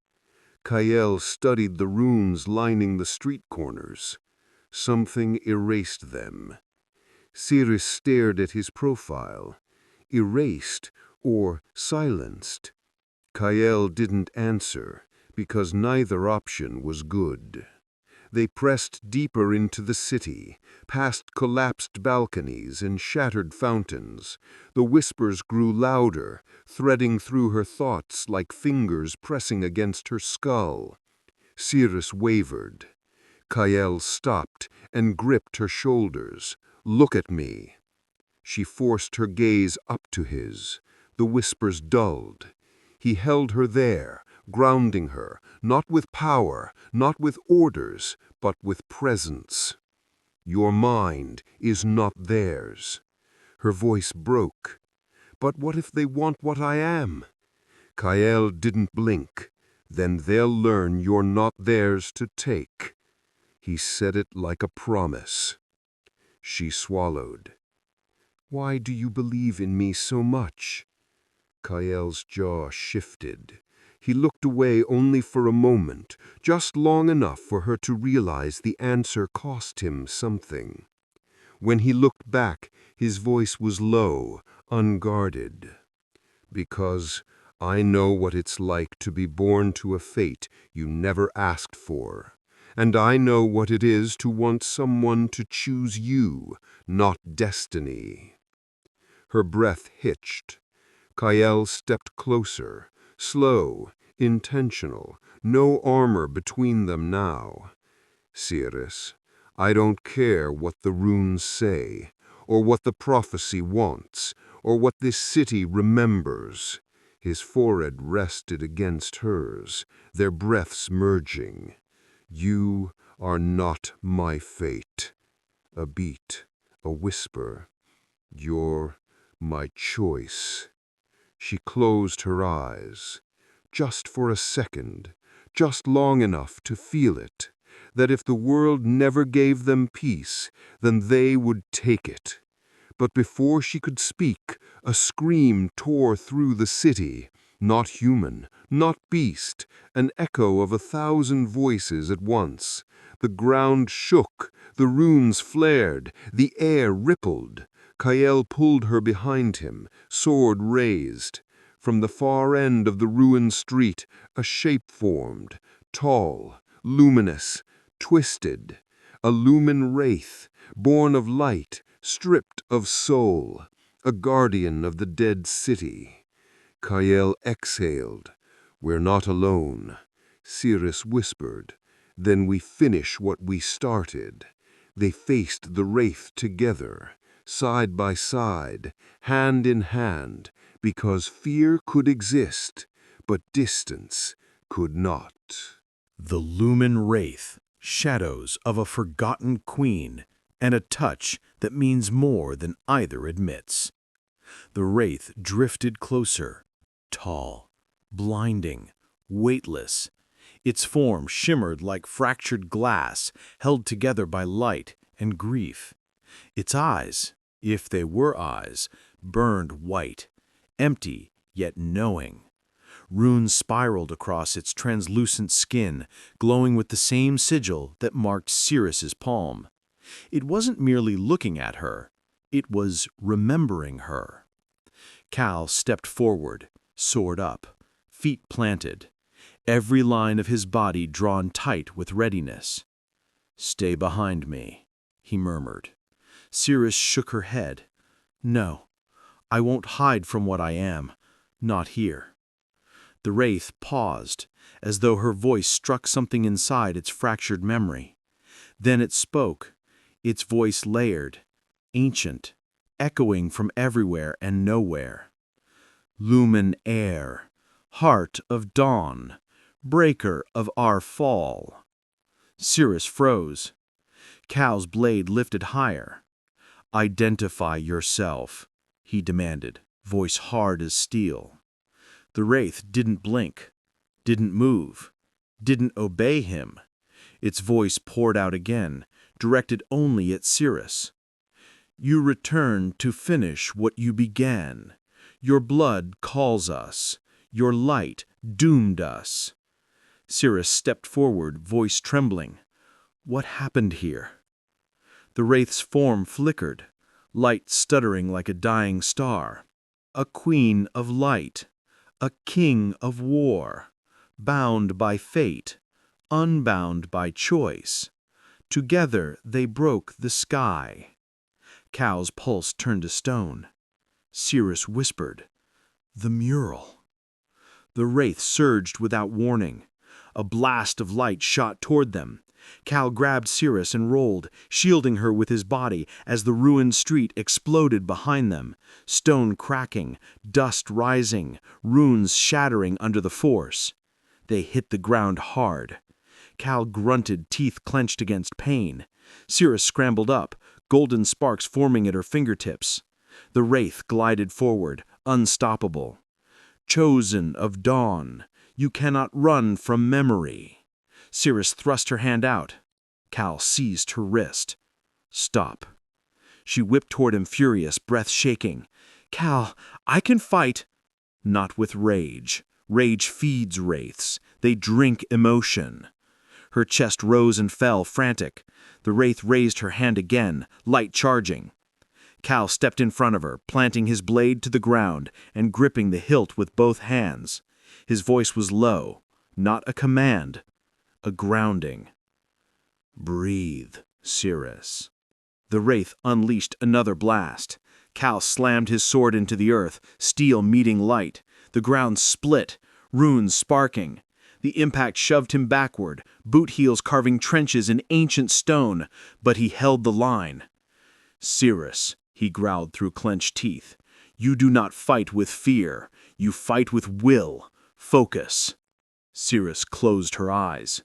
Kael studied the runes lining the street corners. Something erased them. Seris stared at his profile. Erased or silenced. Kael didn't answer, because neither option was good. They pressed deeper into the city, past collapsed balconies and shattered fountains. The whispers grew louder, threading through her thoughts like fingers pressing against her skull. Seris wavered. Kael stopped and gripped her shoulders. "Look at me." She forced her gaze up to his. The whispers dulled. He held her there, grounding her, not with power, not with orders, but with presence. "Your mind is not theirs." Her voice broke. "But what if they want what I am?" Kael didn't blink. "Then they'll learn you're not theirs to take." He said it like a promise. She swallowed. "Why do you believe in me so much?" Kael's jaw shifted. He looked away only for a moment, just long enough for her to realize the answer cost him something. When he looked back, his voice was low, unguarded. "Because I know what it's like to be born to a fate you never asked for. And I know what it is to want someone to choose you, not destiny." Her breath hitched. Kael stepped closer, slow, intentional, no armor between them now. "Seris, I don't care what the runes say, or what the prophecy wants, or what this city remembers." His forehead rested against hers, their breaths merging. "You are not my fate." A beat, a whisper. "You're my choice." She closed her eyes. Just for a second, just long enough to feel it, that if the world never gave them peace, then they would take it. But before she could speak, a scream tore through the city. Not human, not beast, an echo of 1,000 voices at once. The ground shook, the runes flared, the air rippled. Kael pulled her behind him, sword raised. From the far end of the ruined street, a shape formed, tall, luminous, twisted. A lumen wraith, born of light, stripped of soul, a guardian of the dead city. Kael exhaled. "We're not alone." Seris whispered. "Then we finish what we started." They faced the wraith together, side by side, hand in hand, because fear could exist, but distance could not. The lumen wraith, shadows of a forgotten queen, and a touch that means more than either admits. The wraith drifted closer, tall, blinding, weightless. Its form shimmered like fractured glass, held together by light and grief. Its eyes, if they were eyes, burned white, empty yet knowing. Runes spiraled across its translucent skin, glowing with the same sigil that marked Seris's palm. It wasn't merely looking at her, it was remembering her. Kael stepped forward, sword up, feet planted, every line of his body drawn tight with readiness. "Stay behind me," he murmured. Seris shook her head. "No, I won't hide from what I am. Not here." The wraith paused, as though her voice struck something inside its fractured memory. Then it spoke, its voice layered, ancient, echoing from everywhere and nowhere. "Lumen air, heart of dawn, breaker of our fall." Seris froze. Kael's blade lifted higher. "Identify yourself," he demanded, voice hard as steel. The wraith didn't blink, didn't move, didn't obey him. Its voice poured out again, directed only at Seris. "You return to finish what you began. Your blood calls us. Your light doomed us." Seris stepped forward, voice trembling. "What happened here?" The wraith's form flickered, light stuttering like a dying star. "A queen of light, a king of war, bound by fate, unbound by choice. Together they broke the sky." Kael's pulse turned to stone. Seris whispered, "The mural." The wraith surged without warning. A blast of light shot toward them. Kael grabbed Seris and rolled, shielding her with his body as the ruined street exploded behind them, stone cracking, dust rising, runes shattering under the force. They hit the ground hard. Kael grunted, teeth clenched against pain. Seris scrambled up, golden sparks forming at her fingertips. The wraith glided forward, unstoppable. "Chosen of dawn, you cannot run from memory." Seris thrust her hand out. Kael seized her wrist. "Stop." She whipped toward him furious, breath shaking. "Kael, I can fight." "Not with rage. Rage feeds wraiths. They drink emotion." Her chest rose and fell, frantic. The wraith raised her hand again, light charging. Kael stepped in front of her, planting his blade to the ground and gripping the hilt with both hands. His voice was low, not a command, a grounding. "Breathe, Seris." The wraith unleashed another blast. Kael slammed his sword into the earth, steel meeting light. The ground split, runes sparking. The impact shoved him backward, boot heels carving trenches in ancient stone, but he held the line. "Seris," he growled through clenched teeth, "you do not fight with fear. You fight with will, focus." Seris closed her eyes.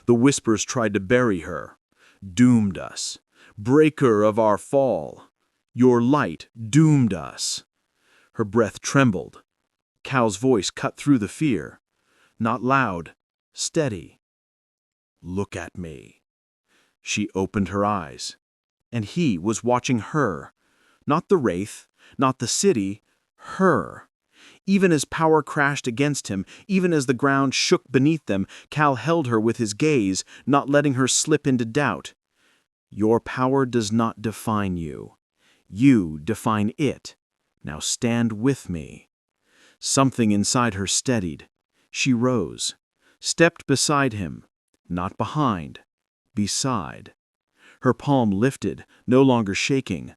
The whispers tried to bury her. "Doomed us. Breaker of our fall. Your light doomed us." Her breath trembled. Kael's voice cut through the fear. Not loud, steady. "Look at me." She opened her eyes. And he was watching her. Not the wraith, not the city, her. Even as power crashed against him, even as the ground shook beneath them, Kael held her with his gaze, not letting her slip into doubt. "Your power does not define you. You define it. Now stand with me." Something inside her steadied. She rose, stepped beside him, not behind, beside. Her palm lifted, no longer shaking.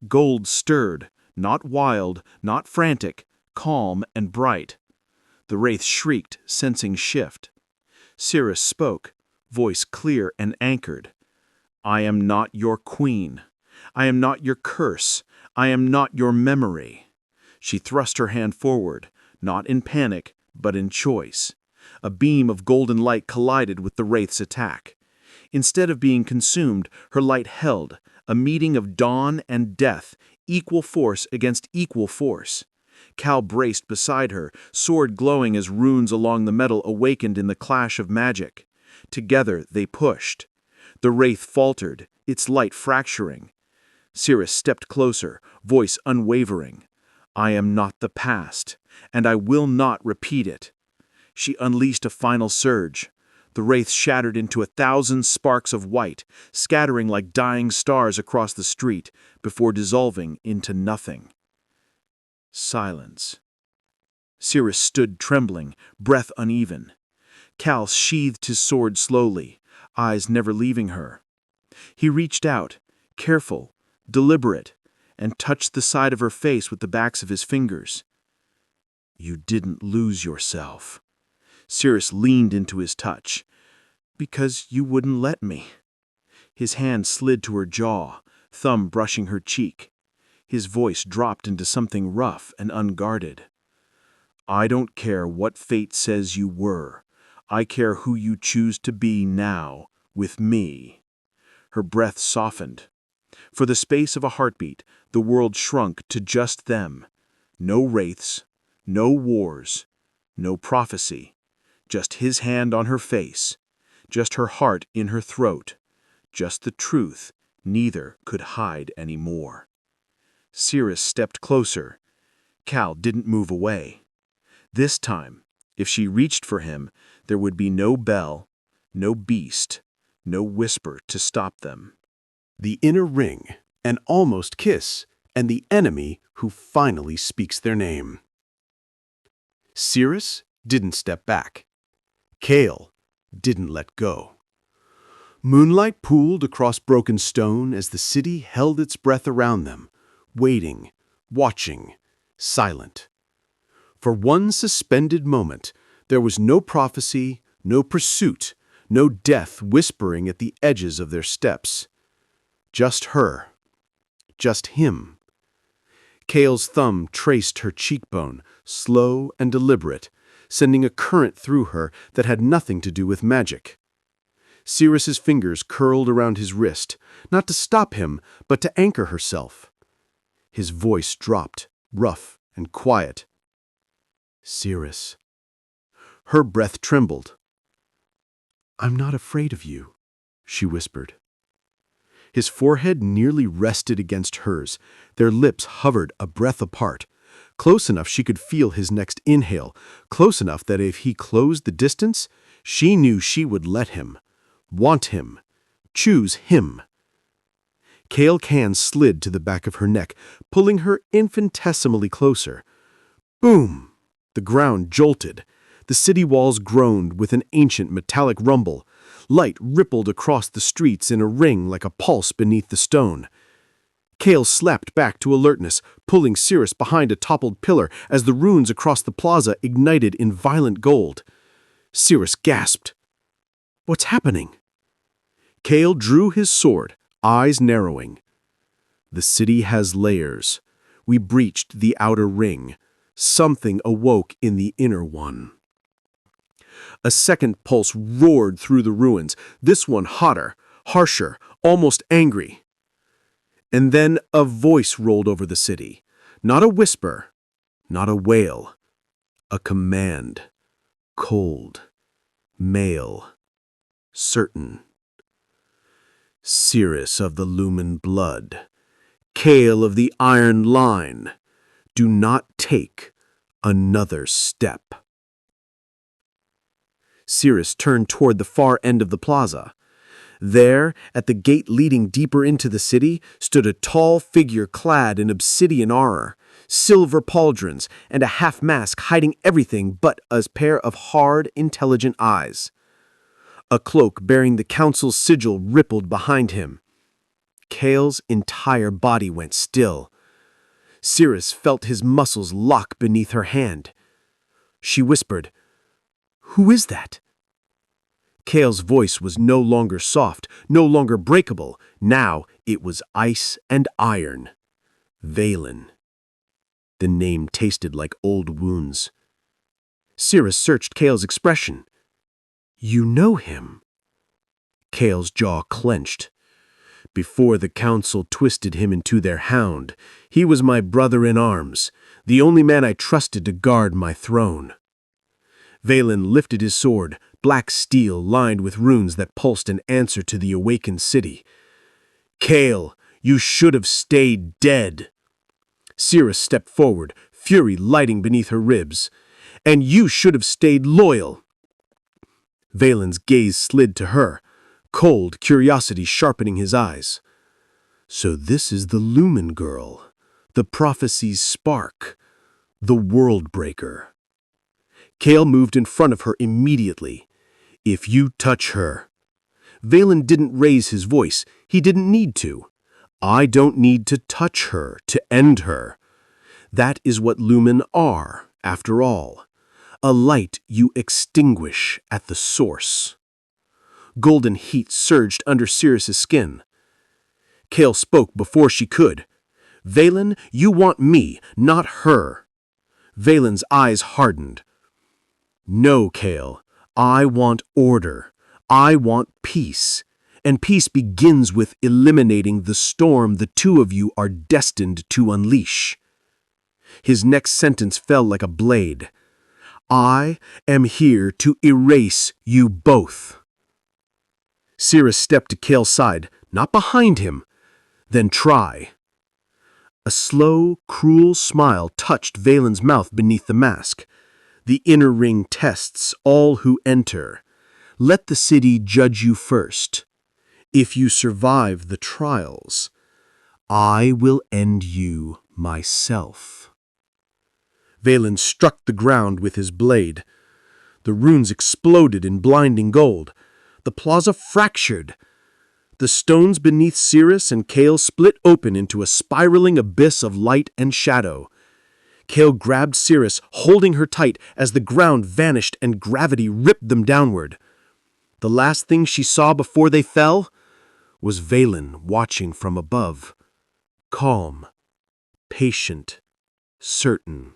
Gold stirred, not wild, not frantic, calm and bright. The wraith shrieked, sensing shift. Seris spoke, voice clear and anchored. "I am not your queen. I am not your curse. I am not your memory." She thrust her hand forward, not in panic, but in choice. A beam of golden light collided with the wraith's attack. Instead of being consumed, her light held, a meeting of dawn and death, equal force against equal force. Kael braced beside her, sword glowing as runes along the metal awakened in the clash of magic. Together they pushed. The wraith faltered, its light fracturing. Seris stepped closer, voice unwavering. "I am not the past, and I will not repeat it." She unleashed a final surge. The wraith shattered into 1,000 sparks of white, scattering like dying stars across the street, before dissolving into nothing. Silence. Seris stood trembling, breath uneven. Kael sheathed his sword slowly, eyes never leaving her. He reached out, careful, deliberate, and touched the side of her face with the backs of his fingers. "You didn't lose yourself." Seris leaned into his touch. "Because you wouldn't let me." His hand slid to her jaw, thumb brushing her cheek. His voice dropped into something rough and unguarded. "I don't care what fate says you were. I care who you choose to be now, with me." Her breath softened. For the space of a heartbeat, the world shrunk to just them. No wraiths, no wars, no prophecy. Just his hand on her face, just her heart in her throat, just the truth neither could hide anymore. Seris stepped closer. Kael didn't move away. This time, if she reached for him, there would be no bell, no beast, no whisper to stop them. The inner ring, an almost kiss, and the enemy who finally speaks their name. Seris didn't step back. Kael didn't let go. Moonlight pooled across broken stone as the city held its breath around them, waiting, watching, silent. For one suspended moment, there was no prophecy, no pursuit, no death whispering at the edges of their steps. Just her. Just him. Kael's thumb traced her cheekbone, slow and deliberate, sending a current through her that had nothing to do with magic. Seris's fingers curled around his wrist, not to stop him, but to anchor herself. His voice dropped, rough and quiet. "Seris." Her breath trembled. "I'm not afraid of you," she whispered. His forehead nearly rested against hers. Their lips hovered a breath apart, close enough she could feel his next inhale, close enough that if he closed the distance, she knew she would let him, want him, choose him. Kael's hand slid to the back of her neck, pulling her infinitesimally closer. Boom! The ground jolted. The city walls groaned with an ancient metallic rumble. Light rippled across the streets in a ring like a pulse beneath the stone. Kael slapped back to alertness, pulling Seris behind a toppled pillar as the runes across the plaza ignited in violent gold. Seris gasped. "What's happening?" Kael drew his sword, eyes narrowing. "The city has layers. We breached the outer ring. Something awoke in the inner one." A second pulse roared through the ruins, this one hotter, harsher, almost angry. And then a voice rolled over the city. Not a whisper, not a wail. A command. Cold. Male. Certain. "Seris of the Lumen blood. Kael of the Iron Line. Do not take another step." Seris turned toward the far end of the plaza. There, at the gate leading deeper into the city, stood a tall figure clad in obsidian armor, silver pauldrons, and a half-mask hiding everything but a pair of hard, intelligent eyes. A cloak bearing the council's sigil rippled behind him. Kael's entire body went still. Seris felt his muscles lock beneath her hand. She whispered, "Who is that?" Kael's voice was no longer soft, no longer breakable. Now it was ice and iron. Valen. The name tasted like old wounds. Seris searched Kael's expression. "You know him?" Kael's jaw clenched. "Before the council twisted him into their hound, he was my brother in arms, the only man I trusted to guard my throne." Valen lifted his sword, black steel lined with runes that pulsed an answer to the awakened city. "Kael, you should have stayed dead." Seris stepped forward, fury lighting beneath her ribs. "And you should have stayed loyal." Valen's gaze slid to her, cold curiosity sharpening his eyes. "So this is the Lumen girl, the prophecy's spark, the world breaker." Kael moved in front of her immediately. "If you touch her." Valen didn't raise his voice. He didn't need to. I don't need to touch her to end her. That is what lumen are, after all. A light you extinguish at the source. Golden heat surged under Seris' skin. Kael spoke before she could. Valen, you want me, not her. Valen's eyes hardened. No, Kael. I want order. I want peace. And peace begins with eliminating the storm the two of you are destined to unleash. His next sentence fell like a blade. I am here to erase you both. Seris stepped to Kael's side, not behind him. Then try. A slow, cruel smile touched Valen's mouth beneath the mask. The inner ring tests all who enter. Let the city judge you first. If you survive the trials, I will end you myself. Valen struck the ground with his blade. The runes exploded in blinding gold. The plaza fractured. The stones beneath Seris and Kael split open into a spiraling abyss of light and shadow. Kael grabbed Seris, holding her tight as the ground vanished and gravity ripped them downward. The last thing she saw before they fell was Valen watching from above. Calm, patient, certain.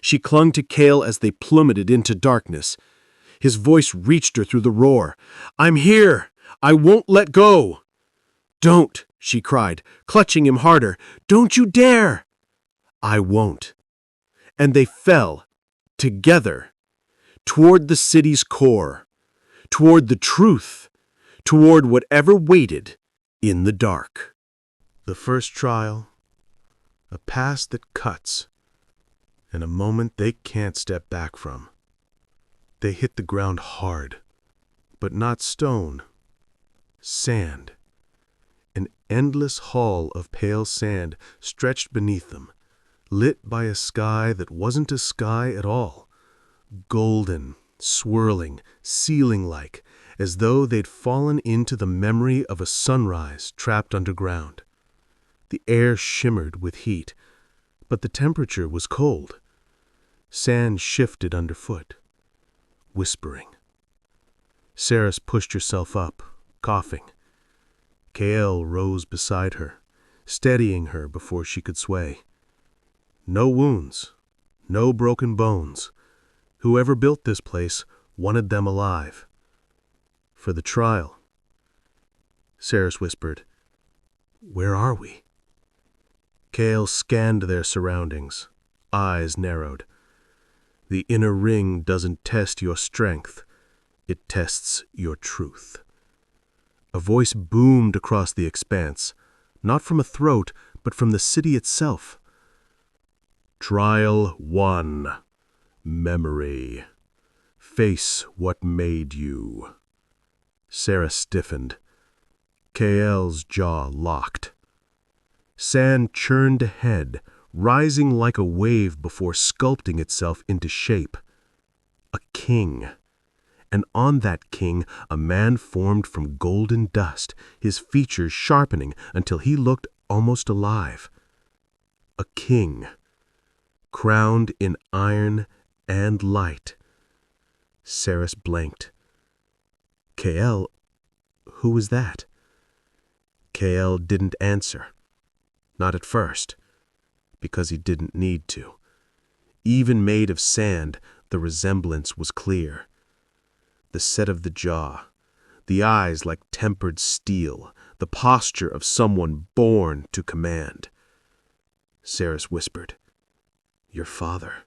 She clung to Kael as they plummeted into darkness. His voice reached her through the roar. I'm here! I won't let go! Don't, she cried, clutching him harder. Don't you dare! I won't. And they fell, together, toward the city's core, toward the truth, toward whatever waited in the dark. The first trial, a past that cuts, and a moment they can't step back from. They hit the ground hard, but not stone, sand. An endless hall of pale sand stretched beneath them, lit by a sky that wasn't a sky at all, golden, swirling, ceiling-like, as though they'd fallen into the memory of a sunrise trapped underground. The air shimmered with heat, but the temperature was cold. Sand shifted underfoot, whispering. Seris pushed herself up, coughing. Kael rose beside her, steadying her before she could sway. No wounds, no broken bones. Whoever built this place wanted them alive. For the trial. Seris whispered, Where are we? Kael scanned their surroundings, eyes narrowed. The inner ring doesn't test your strength, it tests your truth. A voice boomed across the expanse, not from a throat, but from the city itself. Trial 1. Memory. Face what made you. Seris stiffened. Kael's jaw locked. Sand churned ahead, rising like a wave before sculpting itself into shape. A king. And on that king, a man formed from golden dust, his features sharpening until he looked almost alive. A king, crowned in iron and light. Seris blinked. Kael, who was that? Kael didn't answer. Not at first, because he didn't need to. Even made of sand, the resemblance was clear. The set of the jaw, the eyes like tempered steel, the posture of someone born to command. Seris whispered, Your father.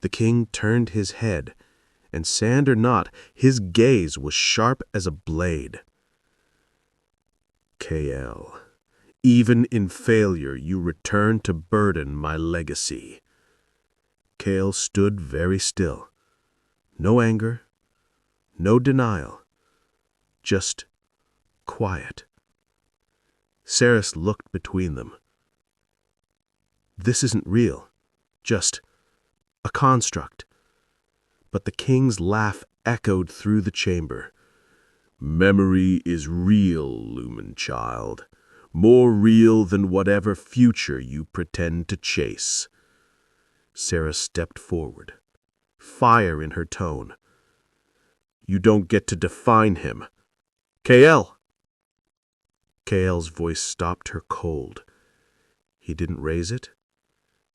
The king turned his head, and sand or not, his gaze was sharp as a blade. Kael, even in failure you return to burden my legacy. Kael stood very still. No anger, no denial, just quiet. Seris looked between them. This isn't real, just a construct. But the king's laugh echoed through the chamber. Memory is real, Lumen child. more real than whatever future you pretend to chase. Sarah stepped forward, fire in her tone. You don't get to define him. Kael! Kael's voice stopped her cold. He didn't raise it.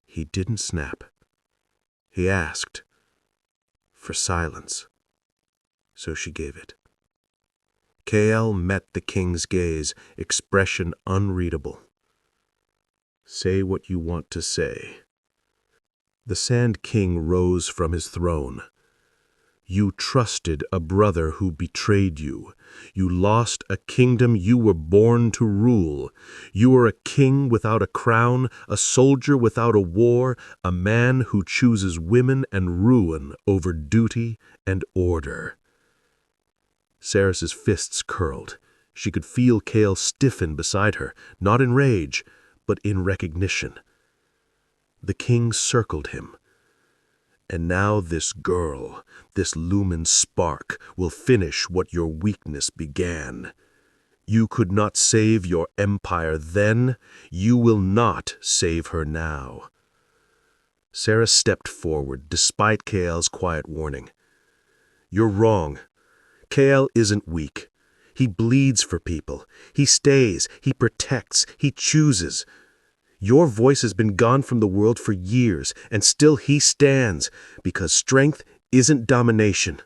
He didn't snap. He asked for silence, so she gave it. Kael met the king's gaze, expression unreadable. Say what you want to say. The Sand King rose from his throne. You trusted a brother who betrayed you. You lost a kingdom you were born to rule. You are a king without a crown, a soldier without a war, a man who chooses women and ruin over duty and order. Seris's fists curled. She could feel Kael stiffen beside her, not in rage, but in recognition. The king circled him. And now this girl, this lumen spark, will finish what your weakness began. You could not save your empire then. You will not save her now. Sarah stepped forward, despite Kael's quiet warning. You're wrong. Kael isn't weak. He bleeds for people. He stays. He protects. He chooses. Your voice has been gone from the world for years, and still he stands, because strength isn't domination.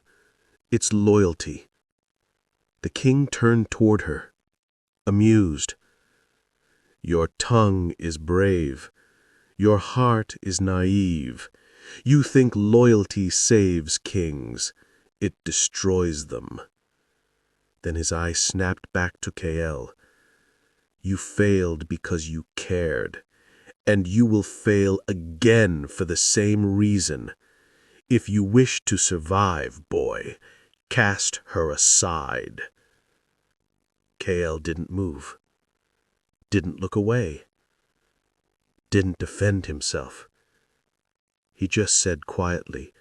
It's loyalty. The king turned toward her, amused. Your tongue is brave. Your heart is naive. You think loyalty saves kings. It destroys them. Then his eye snapped back to Kael. You failed because you cared, and you will fail again for the same reason. If you wish to survive, boy, cast her aside. Kael didn't move, didn't look away, didn't defend himself. He just said quietly,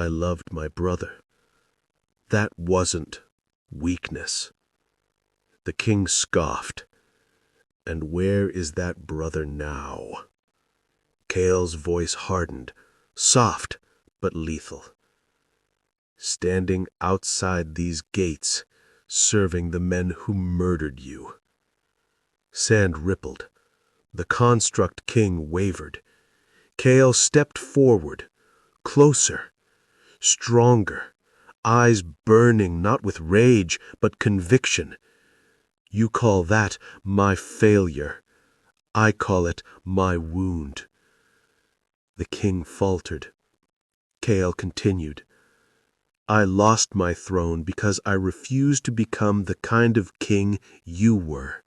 I loved my brother. That wasn't weakness. The king scoffed. And where is that brother now? Kael's voice hardened, soft but lethal. Standing outside these gates, serving the men who murdered you. Sand rippled. The construct king wavered. Kael stepped forward, closer, stronger, eyes burning not with rage but conviction. You call that my failure. I call it my wound. The king faltered. Kael continued. I lost my throne because I refused to become the kind of king you were.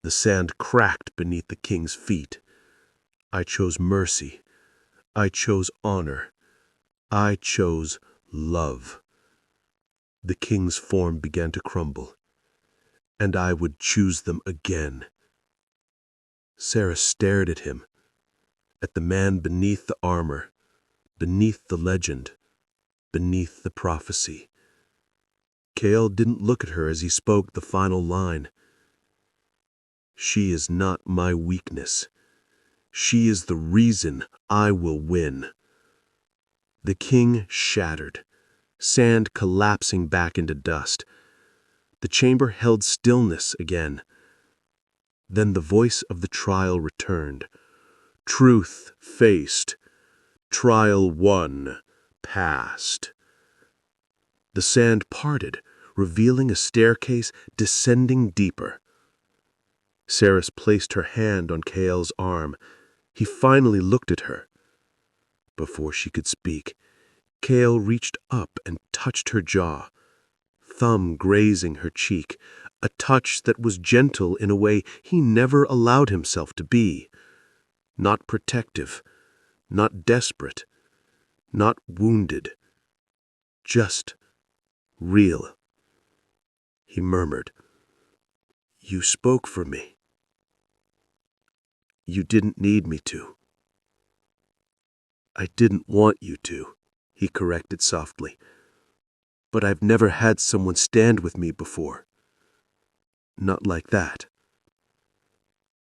The sand cracked beneath the king's feet. I chose mercy. I chose honor. I chose love. The king's form began to crumble. And I would choose them again. Sarah stared at him, at the man beneath the armor, beneath the legend, beneath the prophecy. Kael didn't look at her as he spoke the final line. She is not my weakness. She is the reason I will win. The king shattered, sand collapsing back into dust. The chamber held stillness again. Then the voice of the trial returned. Truth faced. Trial won. Passed. The sand parted, revealing a staircase descending deeper. Seris placed her hand on Kael's arm. He finally looked at her. Before she could speak, Kael reached up and touched her jaw, thumb grazing her cheek, a touch that was gentle in a way he never allowed himself to be. Not protective, not desperate, not wounded, just real. He murmured, You spoke for me. You didn't need me to. I didn't want you to, he corrected softly. But I've never had someone stand with me before. Not like that.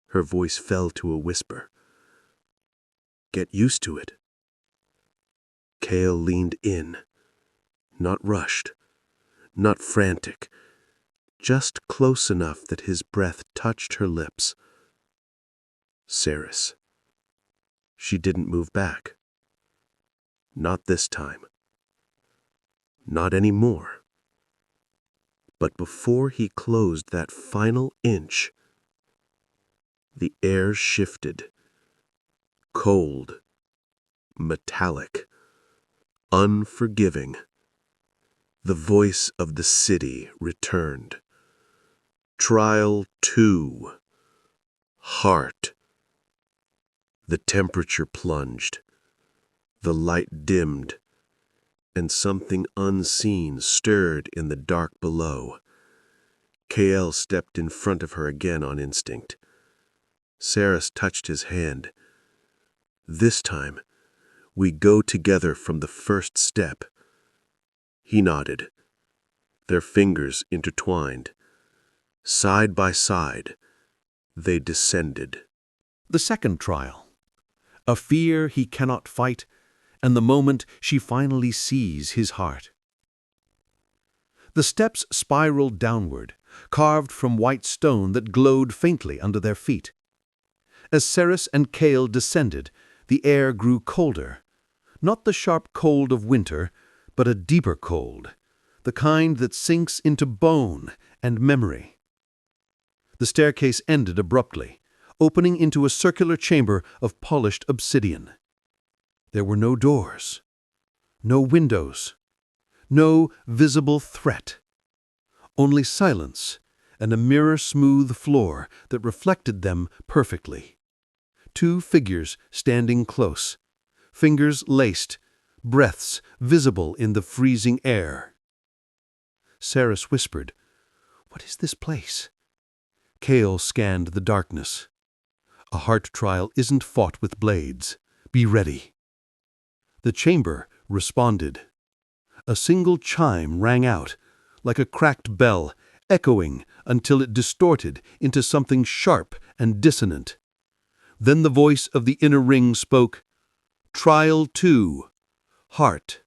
Her voice fell to a whisper. "Get used to it." Kael leaned in, not rushed, not frantic, just close enough that his breath touched her lips. Seris. She didn't move back. Not this time. Not anymore. But before he closed that final inch, the air shifted. Cold, metallic, unforgiving. The voice of the city returned. Trial 2. Heart. The temperature plunged. The light dimmed, and something unseen stirred in the dark below. Kael stepped in front of her again on instinct. Seris touched his hand. This time, we go together from the first step. He nodded. Their fingers intertwined. Side by side, they descended. The second trial. A fear he cannot fight, and the moment she finally sees his heart. The steps spiraled downward, carved from white stone that glowed faintly under their feet. As Seris and Kael descended, the air grew colder. Not the sharp cold of winter, but a deeper cold, the kind that sinks into bone and memory. The staircase ended abruptly, opening into a circular chamber of polished obsidian. There were no doors, no windows, no visible threat. Only silence and a mirror-smooth floor that reflected them perfectly. Two figures standing close, fingers laced, breaths visible in the freezing air. Seris whispered, "What is this place?" Kael scanned the darkness. A heart trial isn't fought with blades. Be ready. The chamber responded. A single chime rang out, like a cracked bell, echoing until it distorted into something sharp and dissonant. Then the voice of the inner ring spoke, "Trial 2. Heart.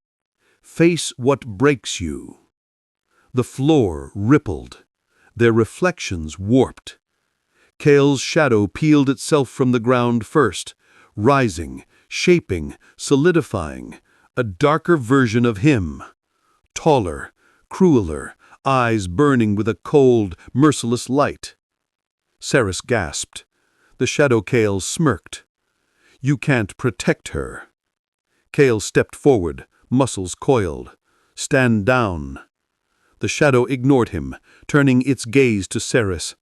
Face what breaks you." The floor rippled, their reflections warped. Kael's shadow peeled itself from the ground first, rising, shaping, solidifying, a darker version of him. Taller, crueler, eyes burning with a cold, merciless light. Seris gasped. The shadow Kael smirked. "You can't protect her." Kael stepped forward, muscles coiled. "Stand down." The shadow ignored him, turning its gaze to Seris.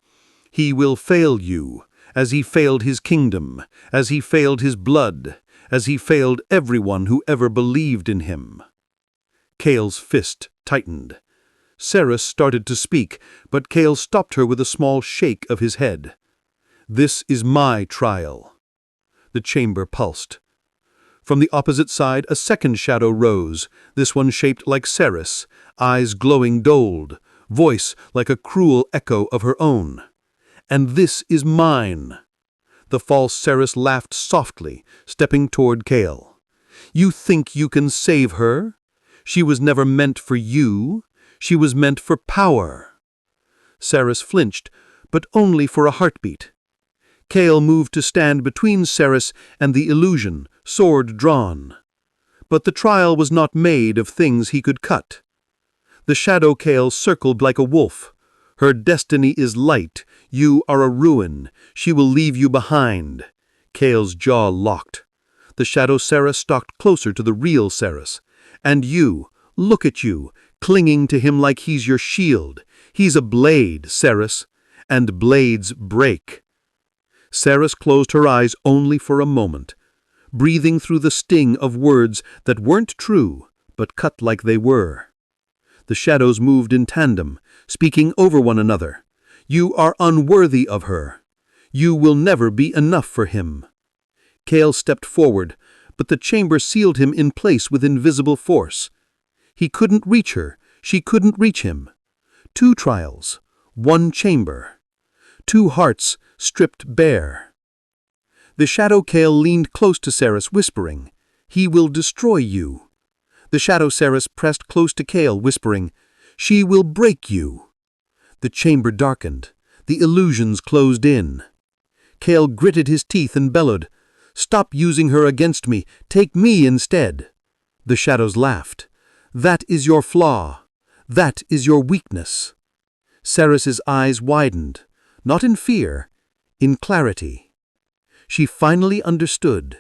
"He will fail you, as he failed his kingdom, as he failed his blood, as he failed everyone who ever believed in him." Kael's fist tightened. Seris started to speak, but Kael stopped her with a small shake of his head. "This is my trial." The chamber pulsed. From the opposite side, a second shadow rose, this one shaped like Seris, eyes glowing dulled, voice like a cruel echo of her own. "And this is mine." The false Seris laughed softly, stepping toward Kael. "You think you can save her? She was never meant for you. She was meant for power." Seris flinched, but only for a heartbeat. Kael moved to stand between Seris and the illusion, sword drawn. But the trial was not made of things he could cut. The shadow Kael circled like a wolf. "Her destiny is light. You are a ruin. She will leave you behind." Kael's jaw locked. The shadow Seris stalked closer to the real Seris. "And you, look at you, clinging to him like he's your shield. He's a blade, Seris, and blades break." Seris closed her eyes only for a moment, breathing through the sting of words that weren't true, but cut like they were. The shadows moved in tandem, speaking over one another. "You are unworthy of her. You will never be enough for him." Kael stepped forward, but the chamber sealed him in place with invisible force. He couldn't reach her. She couldn't reach him. Two trials, one chamber. Two hearts stripped bare. The shadow Kael leaned close to Seris, whispering, "He will destroy you." The shadow Seris pressed close to Kael, whispering, "She will break you." The chamber darkened. The illusions closed in. Kael gritted his teeth and bellowed, "Stop using her against me. Take me instead." The shadows laughed. "That is your flaw. That is your weakness." Seris's eyes widened, not in fear, in clarity. She finally understood.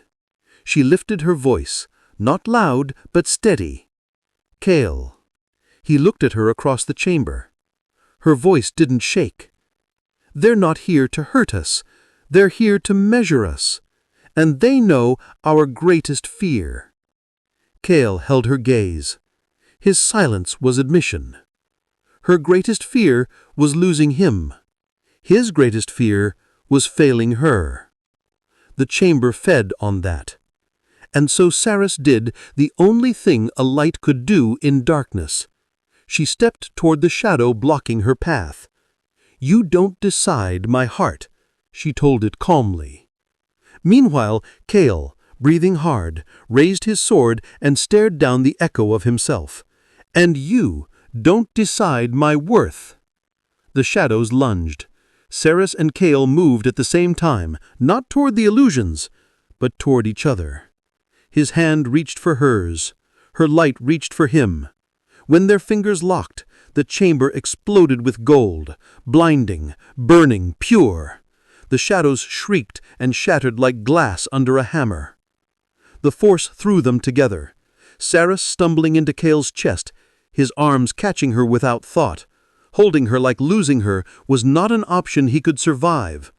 She lifted her voice, not loud but steady. "Kael." He looked at her across the chamber. Her voice didn't shake. "They're not here to hurt us. They're here to measure us. And they know our greatest fear." Kael held her gaze. His silence was admission. Her greatest fear was losing him. His greatest fear was failing her. The chamber fed on that. And so Seris did the only thing a light could do in darkness. She stepped toward the shadow blocking her path. "You don't decide my heart," she told it calmly. Meanwhile, Kael, breathing hard, raised his sword and stared down the echo of himself. "And you don't decide my worth." The shadows lunged. Seris and Kael moved at the same time, not toward the illusions, but toward each other. His hand reached for hers. Her light reached for him. When their fingers locked, the chamber exploded with gold, blinding, burning, pure. The shadows shrieked and shattered like glass under a hammer. The force threw them together. Seris stumbling into Kael's chest, his arms catching her without thought. Holding her like losing her was not an option he could survive.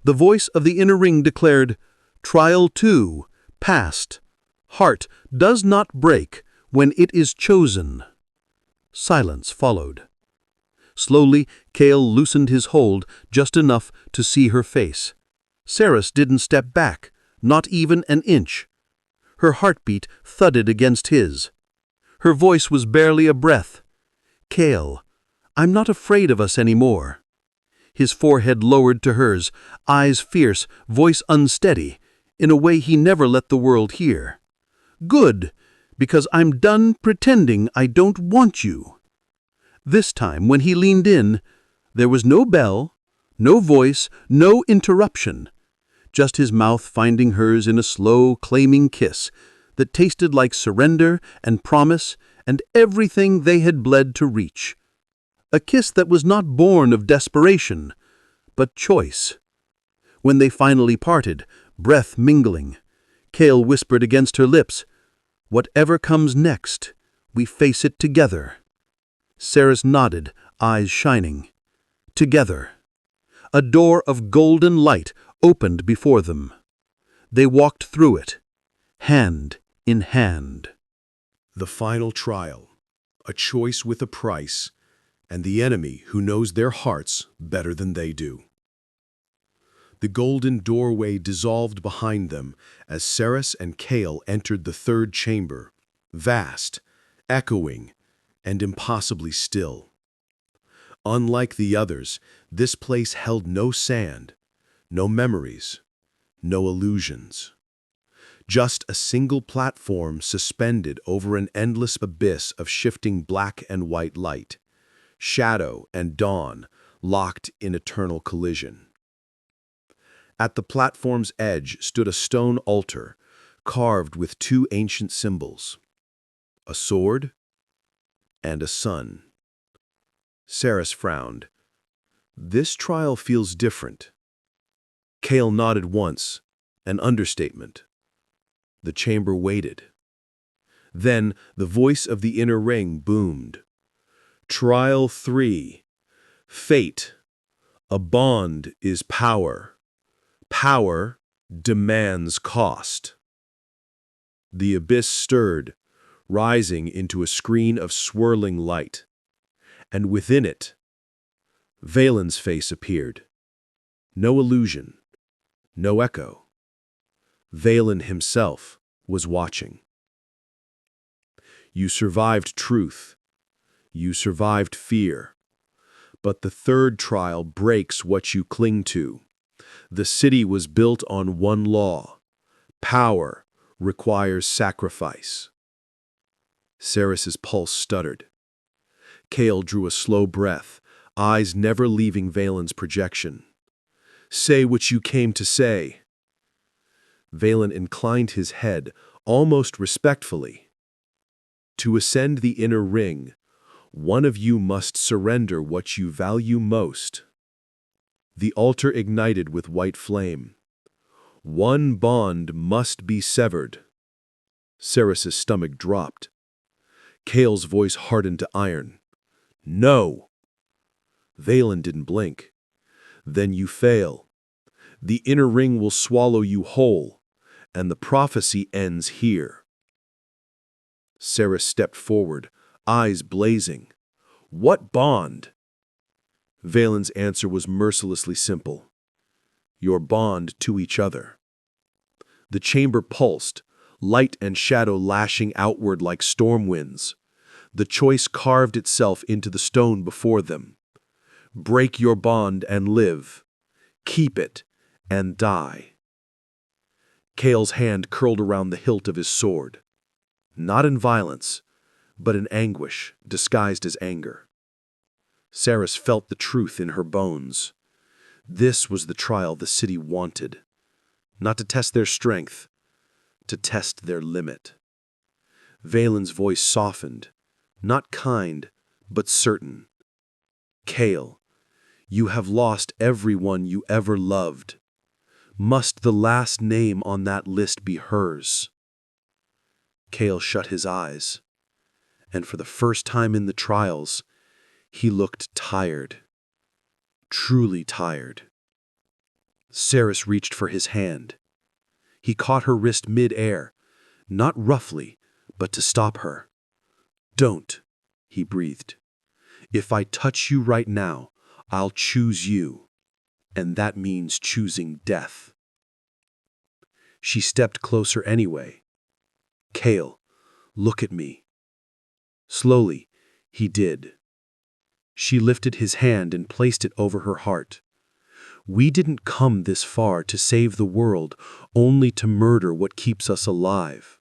The voice of the inner ring declared, "Trial 2, passed. Heart does not break when it is chosen." Silence followed. Slowly, Kael loosened his hold just enough to see her face. Seris didn't step back, not even an inch. Her heartbeat thudded against his. Her voice was barely a breath. "Kael, I'm not afraid of us anymore." His forehead lowered to hers, eyes fierce, voice unsteady, in a way he never let the world hear. "Good, because I'm done pretending I don't want you." This time, when he leaned in, there was no bell, no voice, no interruption. Just his mouth finding hers in a slow, claiming kiss that tasted like surrender and promise and everything they had bled to reach. A kiss that was not born of desperation, but choice. When they finally parted, breath mingling, Kael whispered against her lips, "Whatever comes next, we face it together." Seris nodded, eyes shining. Together. A door of golden light opened before them. They walked through it, hand in hand. The final trial, a choice with a price, and the enemy who knows their hearts better than they do. The golden doorway dissolved behind them as Seris and Kael entered the third chamber, vast, echoing, and impossibly still. Unlike the others, this place held no sand, no memories, no illusions. Just a single platform suspended over an endless abyss of shifting black and white light, shadow and dawn locked in eternal collision. At the platform's edge stood a stone altar, carved with two ancient symbols, a sword and a sun. Seris frowned. "This trial feels different." Kael nodded once, an understatement. The chamber waited. Then the voice of the inner ring boomed. "Trial 3. Fate. A bond is power. Power demands cost." The abyss stirred, rising into a screen of swirling light. And within it, Valen's face appeared. No illusion, no echo. Valen himself was watching. "You survived truth. You survived fear. But the third trial breaks what you cling to. The city was built on one law: power requires sacrifice. Seris's pulse stuttered. Kael drew a slow breath, eyes never leaving Valen's projection. "Say what you came to say." Valen inclined his head, almost respectfully. "To ascend the inner ring, one of you must surrender what you value most." The altar ignited with white flame. "One bond must be severed." Seris's stomach dropped. Kael's voice hardened to iron. "No!" Valen didn't blink. "Then you fail. The inner ring will swallow you whole, and the prophecy ends here." Seris stepped forward, eyes blazing. "What bond?" Valen's answer was mercilessly simple. "Your bond to each other." The chamber pulsed, light and shadow lashing outward like storm winds. The choice carved itself into the stone before them. Break your bond and live. Keep it and die. Kael's hand curled around the hilt of his sword. Not in violence, but in anguish disguised as anger. Seris felt the truth in her bones. This was the trial the city wanted. Not to test their strength, to test their limit. Valen's voice softened, not kind, but certain. "Kael, you have lost everyone you ever loved. Must the last name on that list be hers?" Kael shut his eyes, and for the first time in the trials, he looked tired. Truly tired. Seris reached for his hand. He caught her wrist mid-air, not roughly, but to stop her. "Don't," he breathed. "If I touch you right now, I'll choose you, and that means choosing death." She stepped closer anyway. "Kael, look at me." Slowly, he did. She lifted his hand and placed it over her heart. "We didn't come this far to save the world, only to murder what keeps us alive."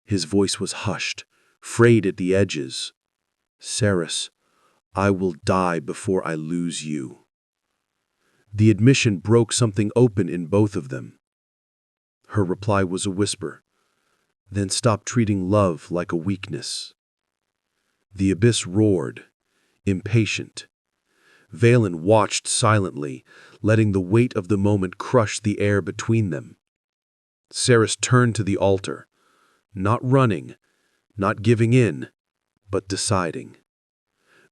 His voice was hushed, frayed at the edges. "Seris, I will die before I lose you." The admission broke something open in both of them. Her reply was a whisper. "Then stop treating love like a weakness." The abyss roared, impatient. Valen watched silently, letting the weight of the moment crush the air between them. Seris turned to the altar, not running, not giving in, but deciding.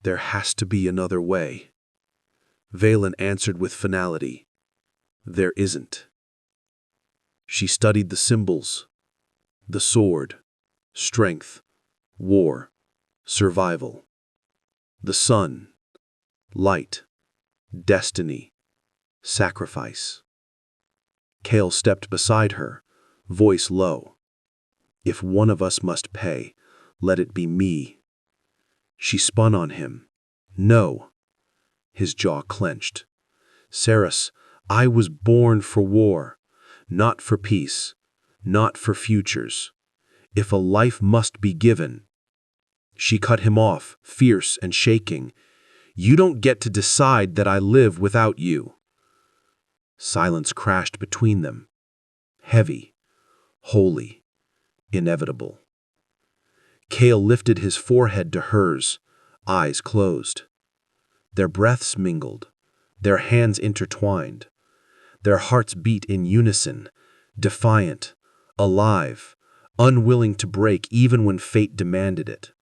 There has to be another way. Valen answered with finality. There isn't. She studied the symbols. The sword, strength, war, survival. The sun, light, destiny, sacrifice. Kael stepped beside her, voice low. If one of us must pay, let it be me. She spun on him. No. His jaw clenched. Seris, I was born for war, not for peace, not for futures. If a life must be given. She cut him off, fierce and shaking. You don't get to decide that I live without you. Silence crashed between them. Heavy, holy, inevitable. Kael lifted his forehead to hers, eyes closed. Their breaths mingled, their hands intertwined. Their hearts beat in unison, defiant, alive, unwilling to break even when fate demanded it.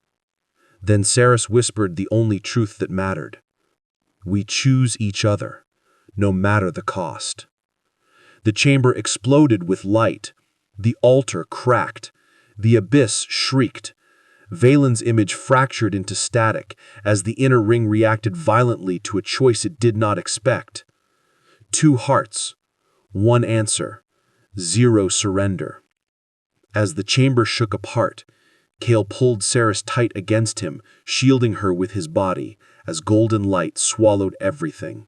Then Seris whispered the only truth that mattered. We choose each other, no matter the cost. The chamber exploded with light. The altar cracked. The abyss shrieked. Valen's image fractured into static as the inner ring reacted violently to a choice it did not expect. 2 hearts, 1 answer, 0 surrender. As the chamber shook apart, Kael pulled Seris tight against him, shielding her with his body as golden light swallowed everything.